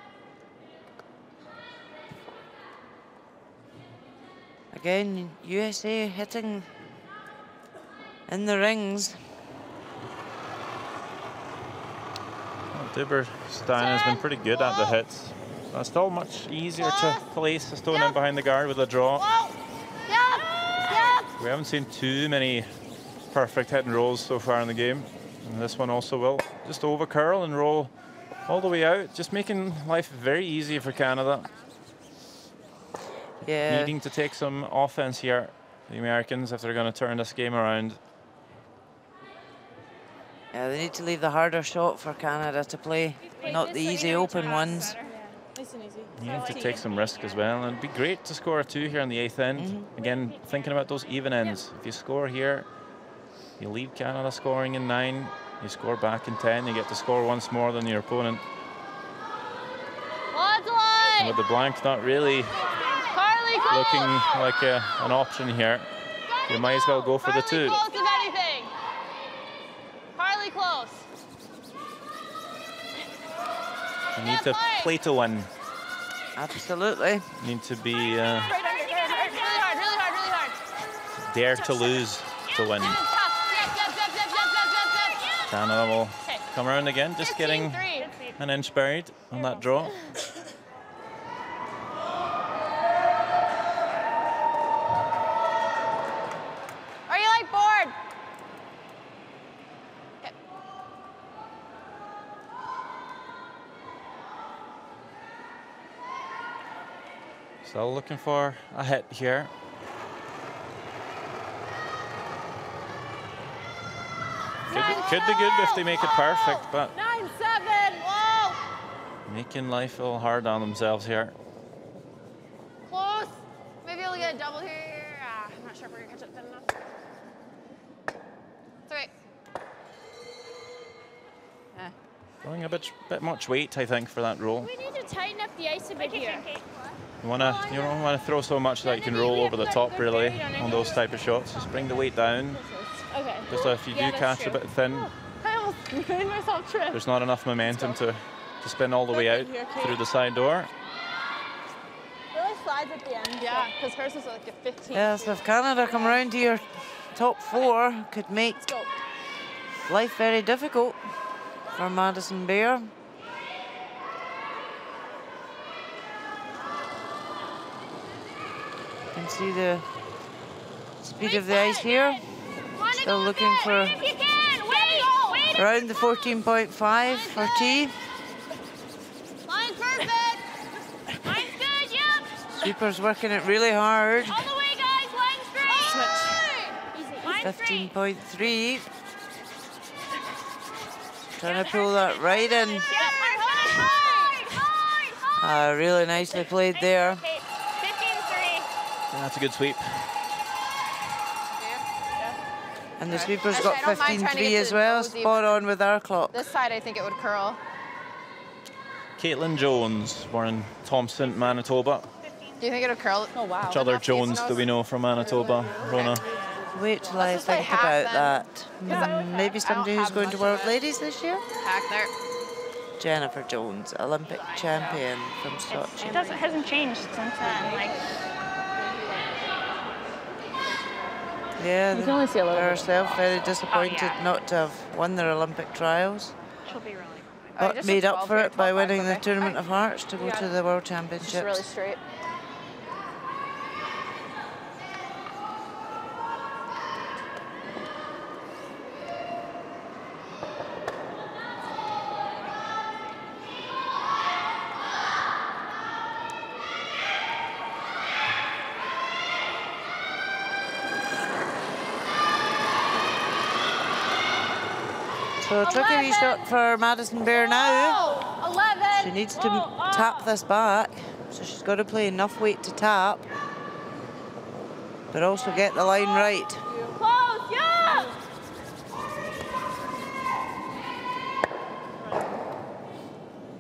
10. Again, USA hitting in the rings. Well, Duberstein has been pretty good at the hits. It's still much easier to place a stone in behind the guard with a draw. We haven't seen too many perfect hit and rolls so far in the game. And this one also will just over curl and roll all the way out, just making life very easy for Canada. Yeah. Needing to take some offense here, the Americans, if they're going to turn this game around. Yeah, they need to leave the harder shot for Canada to play, not the easy open ones. Nice and easy. You need to take some risk as well, and it'd be great to score a 2 here on the 8th end. Again, thinking about those even ends. If you score here, you leave Canada scoring in 9, you score back in 10, you get to score once more than your opponent. And with the blank not really looking like an option here, you might as well go for the 2. Close if anything. Harley close. You need to play to win. Absolutely. You need to be Really hard, really hard, really hard. dare to lose to win. Canada will come around again, just getting an inch buried on that draw. Are you like bored? Still looking for a hit here. Could be good if they make it perfect, but 9-7. Whoa. making life a little hard on themselves here. Close. Maybe we'll get a double here. I'm not sure if we're gonna catch it thin enough. It's all right. Throwing a bit much weight, I think, for that roll. We need to tighten up the ice a bit here. You don't want to throw so much that you can roll over the top, really, on those type of shots. Just bring the weight down. Okay. Just if you do catch a bit thin, I almost made myself trip. there's not enough momentum to spin all the way out through the side door. Really slides at the end. Yeah, because hers was like a 15. Yes, if Canada come round to your top 4, could make life very difficult for Madison Bear. You can see the speed of the ice here. Still looking for around the 14.5 for T. Line perfect. Line's good, yep. Sweeper's working it really hard. All the way, guys. Line straight. 15.3. Trying to pull that right in. Really nicely played there. 15-3. That's a good sweep. And the sweeper's Actually, got I don't mind trying to 15.3 get as to well, the nose spot on with our clock. This side, I think it would curl. Caitlin Jones, born in Thompson, Manitoba. Do you think it would curl? Oh, wow. Which other Jones do we know from Manitoba, Rona? Wait till I just say think half about then. that. Maybe somebody who's have going to much World of it. Ladies this year? Back there. Jennifer Jones, Olympic champion from Sochi. It hasn't changed since then. Like, Yeah, You can only see a little bit. herself very disappointed not to have won their Olympic trials, she'll be really. but just made a up 12 for here, it by 12.5, winning the okay. Tournament of Hearts to go to the World Just really Championships. straight. So a tricky wee shot for Madison Bear now. 11. She needs to tap this back, so she's got to play enough weight to tap, but also get the line right. Close, yeah.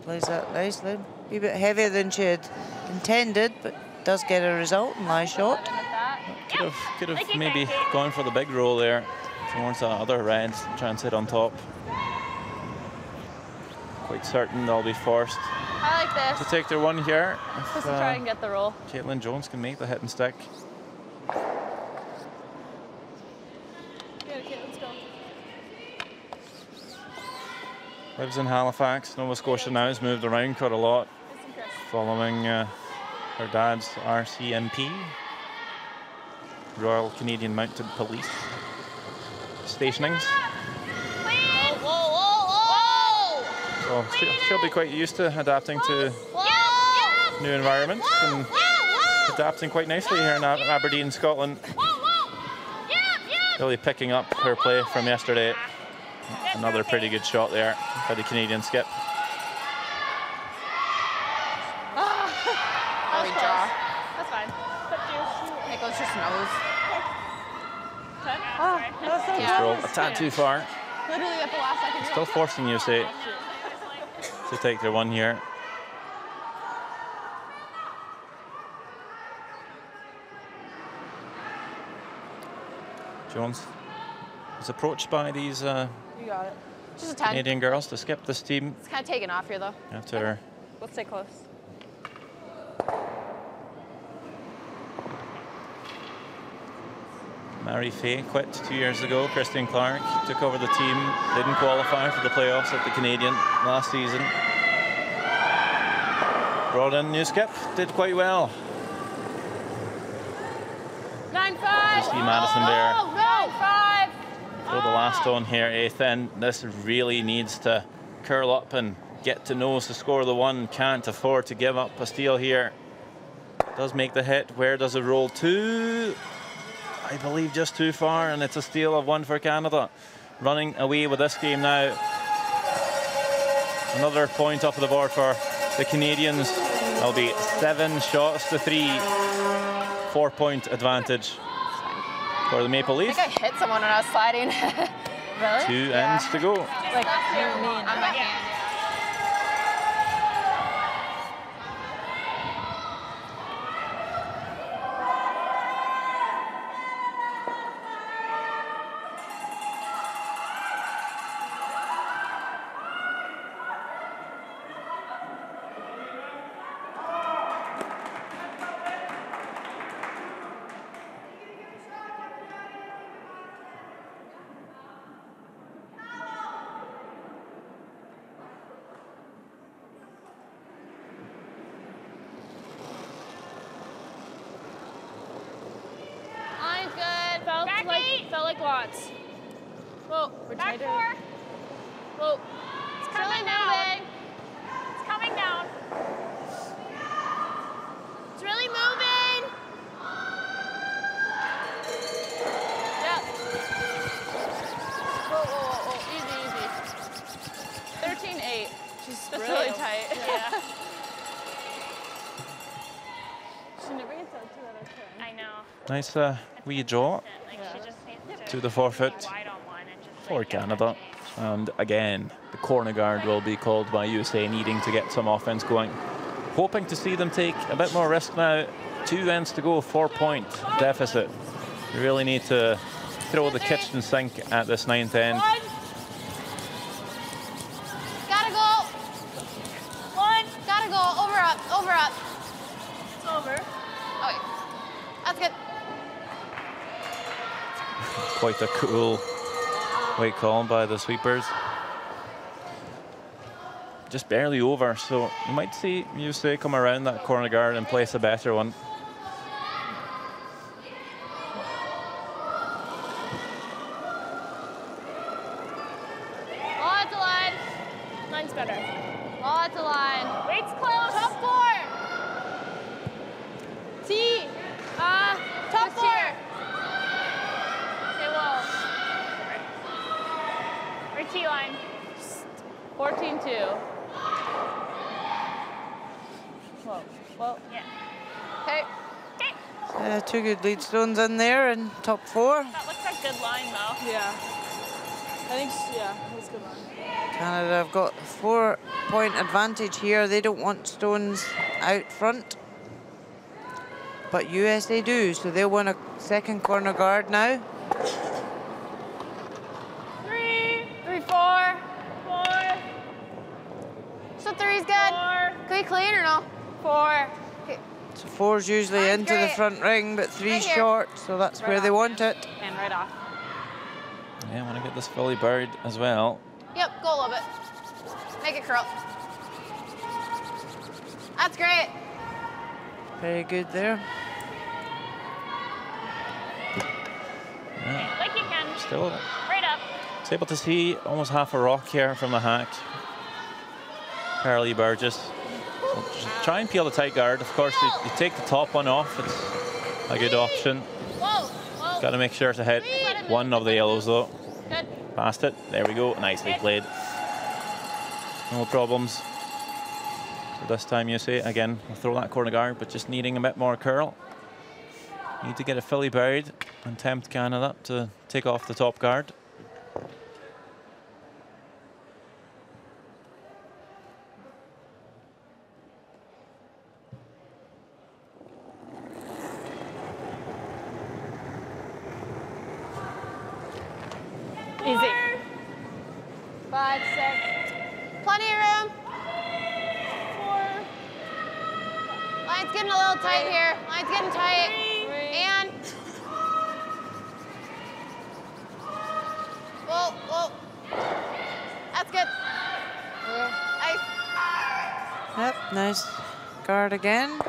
Plays that nicely. A wee bit heavier than she had intended, but does get a result. Nice shot. Could have maybe gone for the big roll there towards the other red, try and sit on top. Quite certain they'll be forced I like to this. take their one here. Just to try and get the roll. Caitlin Jones can make the hit and stick. Let's go. Lives in Halifax, Nova Scotia now, has moved around quite a lot following her dad's RCMP, Royal Canadian Mounted Police stationings. So she'll be quite used to adapting to new environments and adapting quite nicely here in Aberdeen, Scotland. Really picking up her play from yesterday. Another pretty good shot there by the Canadian skip. That's fine. It goes just nose. Just roll a tad too far. Literally at the last second. Still forcing USA to take their one here. Jones is approached by these You got it. Just a 10. Canadian girls to skip this team It's kind of taken off here, though. after Let's stay close. Mary Fay quit 2 years ago. Christian Clark took over the team, didn't qualify for the playoffs at the Canadian last season. Brought in new skip, did quite well. 9-5. You see Madison there. 9-5. Throw the last stone here, 8th end. This really needs to curl up and get to nose to score the one. Can't afford to give up a steal here. Does make the hit. Where does it roll to? I believe just too far, and it's a steal of one for Canada. running away with this game now. Another point off of the board for the Canadians. There'll be 7 shots to 3. 4-point advantage for the Maple Leafs. I think I hit someone when I was sliding. Really? 2 ends to go. Like me and On my hand. Line's good. Felt like lots. Whoa, we're Back tighter. 4. Whoa. It's coming down. It's coming down. It's really moving. Yeah. Whoa. Easy. 13-8. She's really tight. Yeah. She never gets out to the other turn. I know. Nice wee draw Like she just needs to the forfeit wide on one and just for Canada. And again, the corner guard will be called by USA, needing to get some offense going. Hoping to see them take a bit more risk now. 2 ends to go, 4-point deficit. You really need to throw the kitchen sink at this 9th end. Gotta go. 1. Gotta go. Over up. Over up. It's over. Okay. That's good. Quite a cool weight call by the sweepers. Just barely over, so you might see USA come around that corner guard and place a better one. Lots of line. Mine's better. Lots of line. Weight's close. Top 4. T. Top 4. Okay, whoa. Or T-line. 14-2. Whoa. Well, Yeah. Okay. Okay. 2 good lead stones in there in top 4. That looks like good line, though. Yeah. I think, yeah, that's a good one. Canada have got 4-point advantage here. They don't want stones out front. But USA do, so they'll want a second corner guard now. 3. 3, 4. 4. So 3's good. 4. Can we clean or no? 4. Okay. So 4's usually Mine's into the great. front ring, but 3's Right here. short, so that's Right where they off, want it. and right off. Yeah, I want to get this fully buried as well. Yep, go a little bit. Make it curl. That's great. Very good there. Yeah, Like you can. still Right up. it's able to see almost half a rock here from the hack. Carly Burgess. So just try and peel the tight guard. Of course, you take the top one off. It's a good option. Whoa. Whoa. Got to make sure to hit one of the yellows though. Good. Past it. There we go. Nicely played. No problems. So this time USA again will throw that corner guard, but just needing a bit more curl. Need to get it fully buried and tempt Canada to take off the top guard. Easy. 5, 6. Plenty of room. 4. Line's getting a little tight here. Line's getting tight. 3. And. Whoa, whoa. That's good. Nice. Yep, nice guard again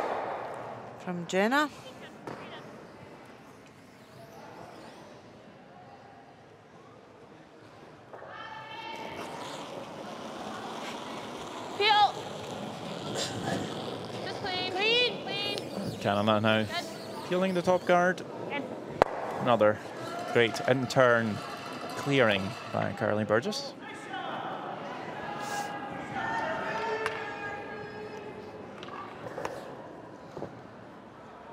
from Jenna. Peel. Just clean. Clean. Clean. Canada now peeling the top guard. Good. Another great in-turn clearing by Carly Burgess.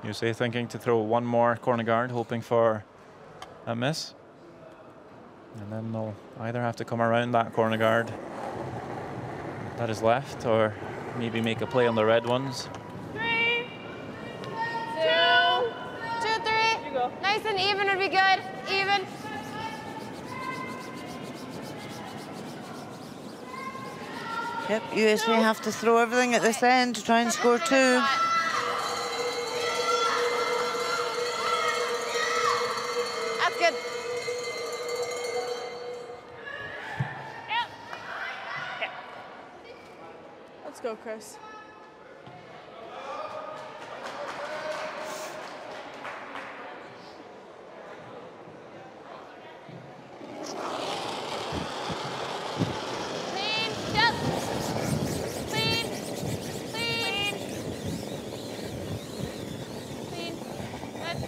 USA thinking to throw one more corner guard, hoping for a miss. And then they'll either have to come around that corner guard that is left, or maybe make a play on the red ones. 3, 2, 2, 3. You go. Nice and even would be good. Even. Yep, USA have to throw everything at this end to try and score 2. That's good. Yep. Okay. Let's go, Chris. Clean. Yep. Clean. Clean. Clean. Good.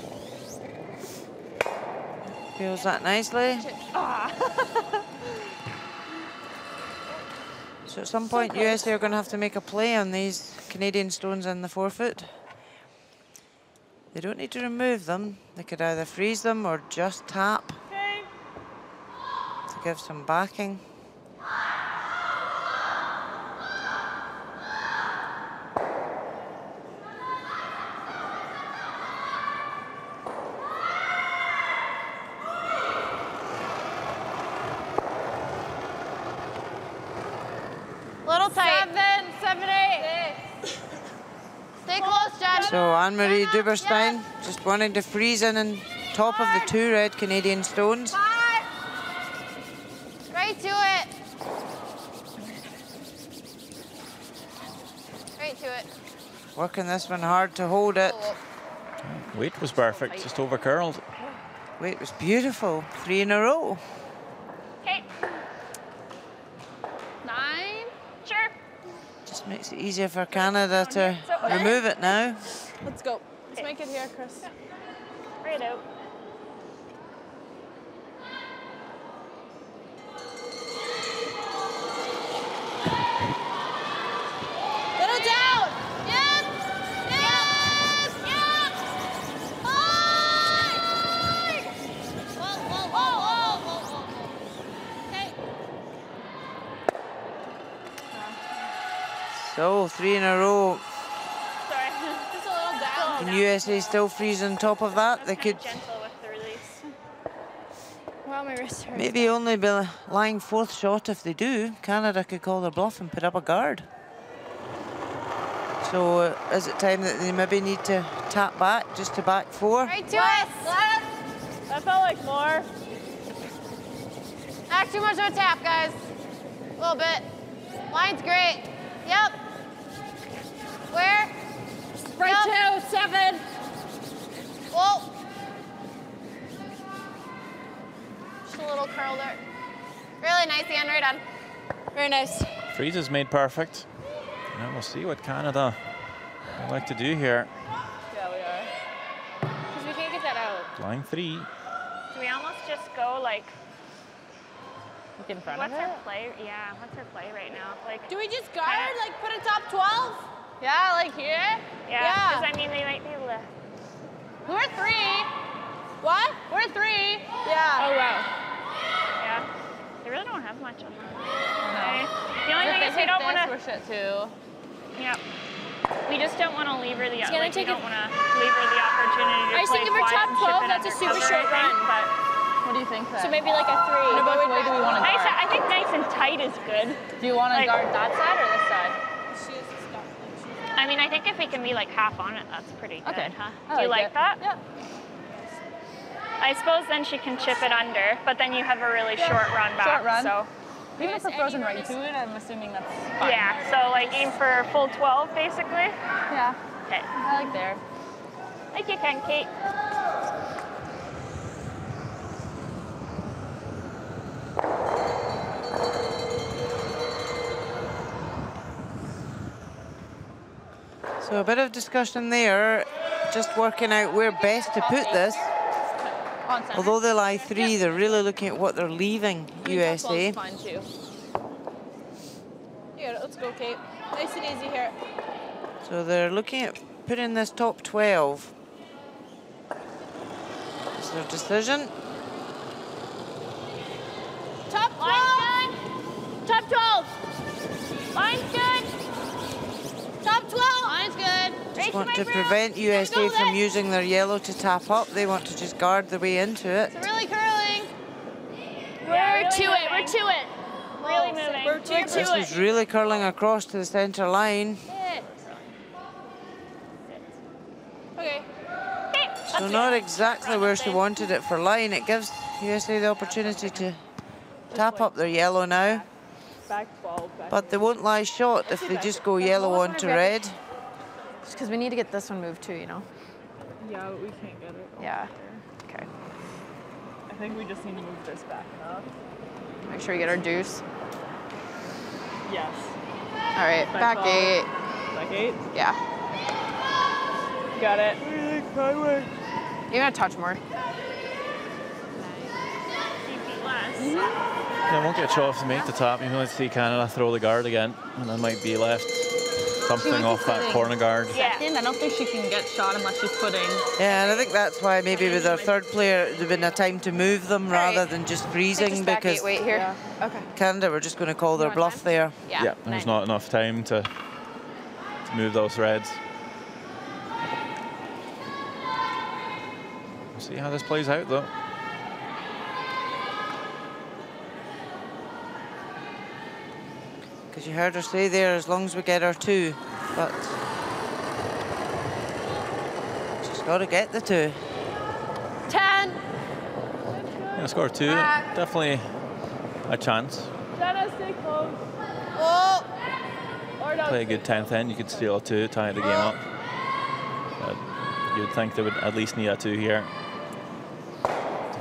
Feels that nicely. So at some point, USA are going to have to make a play on these Canadian stones in the forefoot. They don't need to remove them. They could either freeze them or just tap to give some backing. Little tight. 7, 8. Stay close, Jen. So Anne-Marie Duberstein just wanting to freeze in on top of the 2 red Canadian stones. Right to it. Right to it. Working this one hard to hold it. Weight was perfect, just over curled. Weight was beautiful. 3 in a row. Okay. 9. Sure. Just makes it easier for Canada to remove it now. Let's go. Let's make it here, Chris. Right out. Little down. Yep. Yes. Yep. Hard. Whoa, whoa, whoa, whoa, whoa, whoa. Okay. So 3 in a row. Sorry. Just a little down. Can USA still freeze on top of that? They could Gentle with the release. Wow, my wrist hurts. maybe only be lying 4th shot if they do. Canada could call their bluff and put up a guard. So is it time that they maybe need to tap back just to back 4? Right to it. That felt like more. Not too much of a tap, guys. A little bit. Line's great. Yep. Where? Right 2, 7. Whoa. Just a little curl there. Really nice, Ian. Right on. Very nice. Freeze is made perfect. And we'll see what Canada would like to do here. Yeah, we are. Because we can't get that out. Line 3. Do we almost just go like, Look in front what's of our it? play? Yeah, what's our play right now? Like, Do we just guard, like put a top 12? Yeah, like here? yeah, because I mean, they might be able to. We're 3. What? We're 3. Yeah. Oh, wow. Yeah. They really don't have much on that. No. Okay. The only thing is we don't want to. We're shit too. Yeah. We just don't want to leave her the. gonna Like, we take don't want to leave her the opportunity to I play think if we're quiet top and chip 12, it that's a super undercover, short I think, run. But What do you think then? So maybe like a 3. No, but which way do we want to nice, guard? I think nice and tight is good. Do you want to like- guard that side or this side? I mean, I think if we can be like half on it, that's pretty good, Okay. huh? I Do you like it. that? Yeah. I suppose then she can chip it under, but then you have a really short run back. Short run. So Even if it goes right to it, I'm assuming that's fine. yeah, so like aim for full 12 basically. Yeah. Okay. I like there. Like you can, Kate. So a bit of discussion there, just working out where best to put this. On center. Although they lie 3, they're really looking at what they're leaving USA. Fine too. Here, let's go, Kate. Nice and easy here. So they're looking at putting this top 12. Is their decision? Top 12. Top 12. Line's good. Top 12. Line's good. Just want to prevent USA from using their yellow to tap up. They want to just guard their way into it. It's really curling. Yeah, We're to it. We're to it. Really moving. We're to This it. is really curling across to the center line. Okay. So not exactly where she wanted it for line. It gives USA the opportunity to tap up their yellow now. Back 12. But they won't lie short if they just go yellow onto red. Just because we need to get this one moved too, you know? Yeah, but we can't get it. Yeah. Okay. I think we just need to move this back enough. Make sure we get our deuce. Yes. All right, back 8. Back 8? Yeah. Got it. You're gonna touch more. Yeah, won't get a shot to make the tap. You might see Canada throw the guard again, and then might be left something off that corner guard. Yeah. I don't think she can get shot unless she's putting. Yeah, and I think that's why maybe with our third player, there'd been a time to move them rather than just freezing, Just back because 8, wait here. Okay. Canada were just going to call their bluff there. Yeah. There's not enough time to move those reds. We'll see how this plays out, though. Because you heard her say there, as long as we get our 2, but she's got to get the 2. 10. Yeah, score 2, definitely a chance. Jenna, stay close. Oh. Or no. Play a good 10th end, you could steal a 2, tie the game up. But you'd think they would at least need a 2 here to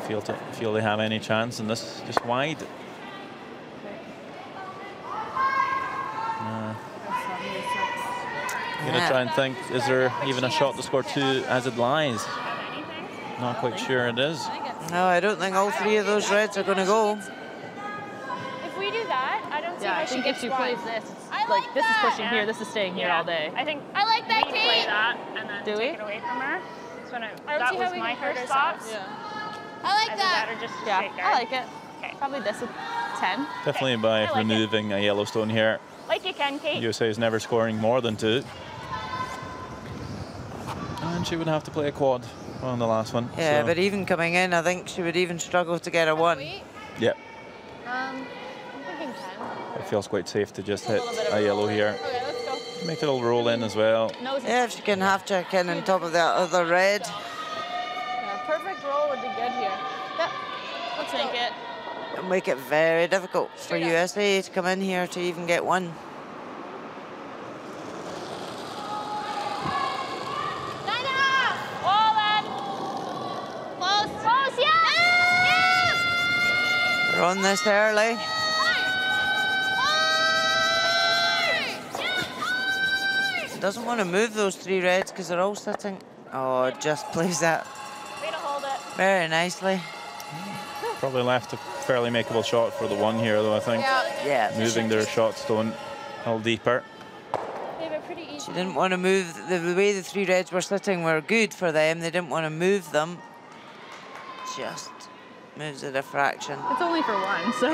feel they have any chance, and this just wide. Gonna try and think, is there even a shot to score 2 as it lies? Not quite sure it is. No, I don't think all 3 of those reds are going to go. If we do that, I don't see Yeah, how I she think gets if she wide. plays this, it's I like like this is that. pushing here, this is staying here all day. I think I like that, we play Kate. that and then Do take we? it away from her. So when I don't that see was how we my can hurt first ourselves. thoughts. I like Either that. that or just Yeah, straight I guard. like it. Okay. Probably this is 10. Definitely by I like it. removing a Yellowstone here, Like you can, Kate. USA is never scoring more than 2. And she would have to play a quad on the last one. Yeah, so. but even coming in, I think she would even struggle to get a 1. Yeah, I'm thinking 10. it feels quite safe to just hit a yellow here. Okay, let's go. Make it all roll in as well. Yeah, if she can half check in on top of that other red. Yeah, perfect roll would be good here. Yep. Let's make it. It'll make it very difficult for USA to come in here to even get 1. 9.5. All in. Close. Close, yes. They're on this early. Doesn't want to move those 3 reds because they're all sitting. Oh, just plays that Way to hold it. very nicely. Probably left a fairly makeable shot for the 1 here, though, I think. Yeah. Moving their shot stone a little deeper. They have a pretty easy. She didn't want to move. The way the 3 reds were sitting were good for them. They didn't want to move them. Just moves it a fraction. It's only for 1, so.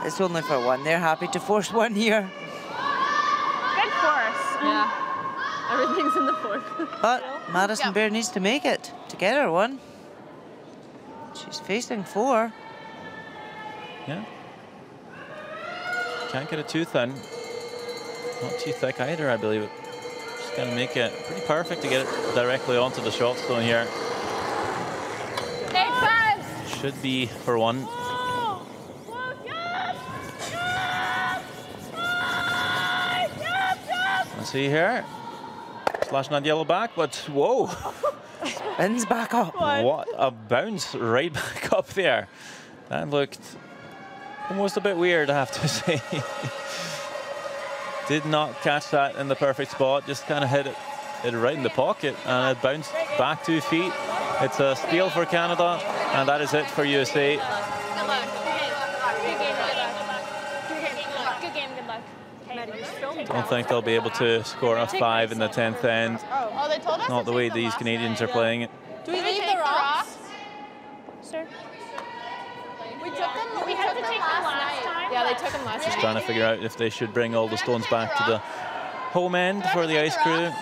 It's only for 1. They're happy to force 1 here. Good force. Yeah. Everything's in the 4th. But Madison Bear needs to make it to get her 1. She's facing 4. Yeah. Can't get it too thin. Not too thick either, I believe. Just going to make it pretty perfect to get it directly onto the shot stone here. 8.5. Should be for 1. Let's see here. Slashing that yellow back, but whoa. Spins back up. What a bounce right back up there. That looked almost a bit weird, I have to say. Did not catch that in the perfect spot, just kind of hit it right in the pocket, and it bounced back 2 feet. It's a steal for Canada, and that is it for USA. Good game, good luck. Don't think they'll be able to score a 5 in the 10th end. Oh, they told us Not the way these Canadians are playing it. Do we leave the rocks? Sir? We took them. We had to take them last time. Yeah, they took them last Just night. trying to figure out if they should bring all the stones back to the home end for the ice crew. Okay.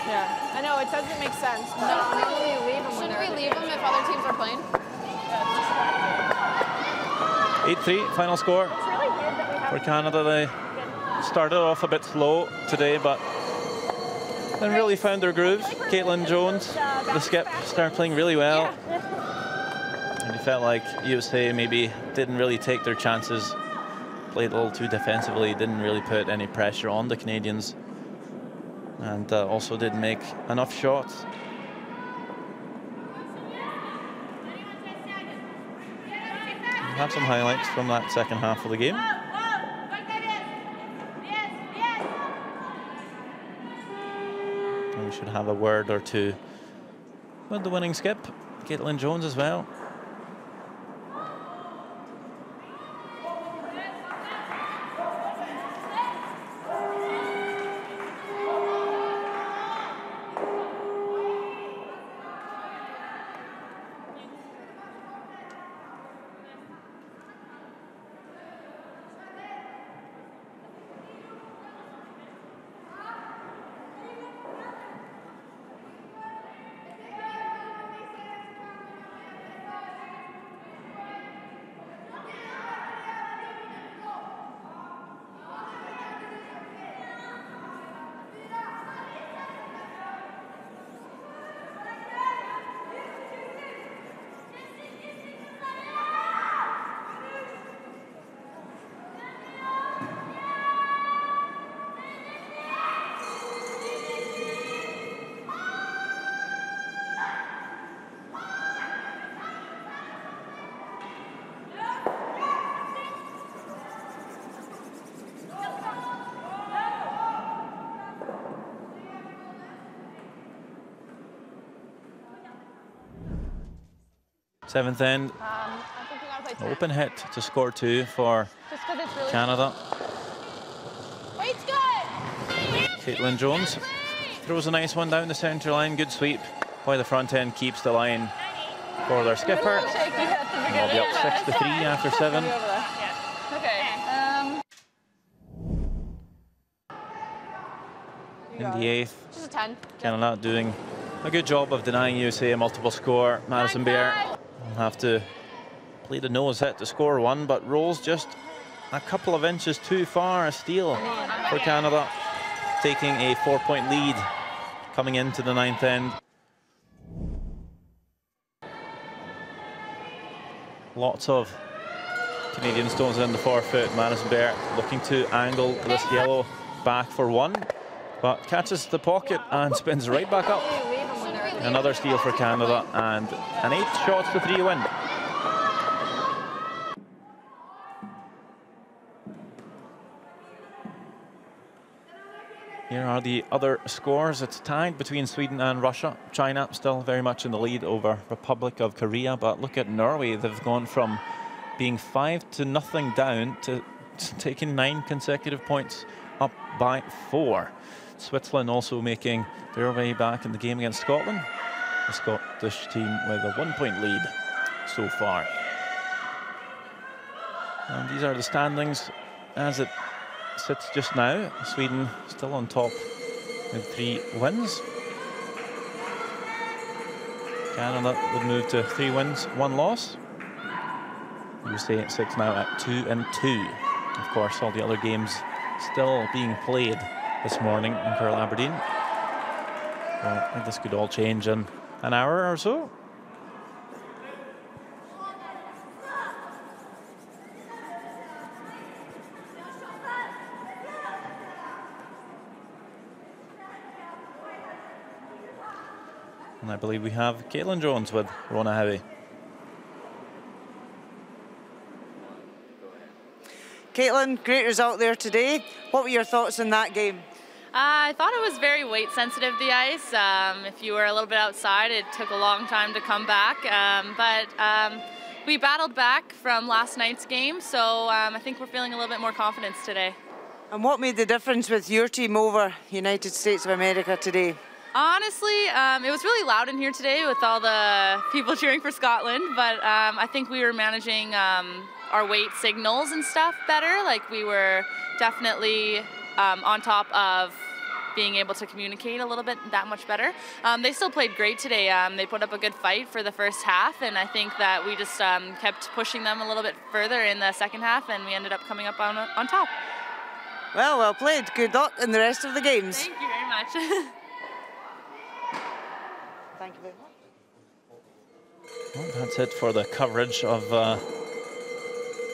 Yeah. I know it doesn't make sense. Shouldn't we leave them if other teams are playing? 8-3 final score for Canada. They started off a bit slow today, but then really found their groove. Caitlin Jones, the skip, started playing really well. And it felt like USA maybe didn't really take their chances, played a little too defensively, didn't really put any pressure on the Canadians, and also didn't make enough shots. We have some highlights from that second half of the game. And we should have a word or two with the winning skip, Caitlin Jones, as well. Seventh end, I think we gotta play 10. open hit to score 2 for Just 'cause it's really Canada. Weight's good. Caitlin Jones throws a nice one down the centre line. Good sweep, while the front end keeps the line for their skipper. And they'll be up 6-3 after 7. Okay. In the 8th, Just a 10. Canada doing a good job of denying USA a multiple score. Madison Bear will have to play the nose hit to score 1, but rolls just a couple of inches too far. A steal for Canada, taking a 4-point lead coming into the 9th end. Lots of Canadian stones in the forefoot. Madison Bear looking to angle this yellow back for 1, but catches the pocket and spins right back up. Another steal for Canada, and an 8 shots to 3 win. Here are the other scores. It's tied between Sweden and Russia. China still very much in the lead over Republic of Korea, but look at Norway. They've gone from being 5-0 down to taking 9 consecutive points, up by 4. Switzerland also making their way back in the game against Scotland. The Scottish team with a 1-point lead so far. And these are the standings as it sits just now. Sweden still on top with 3 wins. Canada would move to 3 wins, 1 loss. USA sits now at 2-2. Of course, all the other games still being played this morning in Pearl, Aberdeen. Well, I think this could all change in an hour or so. And I believe we have Caitlin Jones with Rona Howie. Caitlin, great result there today. What were your thoughts on that game? I thought it was very weight sensitive, the ice. If you were a little bit outside, it took a long time to come back. But we battled back from last night's game, so I think we're feeling a little bit more confidence today. And what made the difference with your team over United States of America today? Honestly, it was really loud in here today with all the people cheering for Scotland, but I think we were managing our weight signals and stuff better. Like, we were definitely on top of being able to communicate a little bit that much better. They still played great today. They put up a good fight for the first half, and I think that we just kept pushing them a little bit further in the second half, and we ended up coming up on top. Well played. Good luck in the rest of the games. Thank you very much. Thank you very much. Well, that's it for the coverage of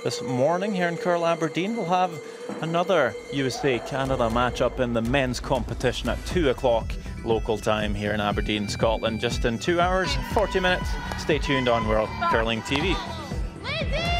this morning here in Curl Aberdeen. We'll have another USA-Canada matchup in the men's competition at 2 o'clock local time here in Aberdeen, Scotland. Just in 2 hours, 40 minutes. Stay tuned on World Curling TV. Lindsay!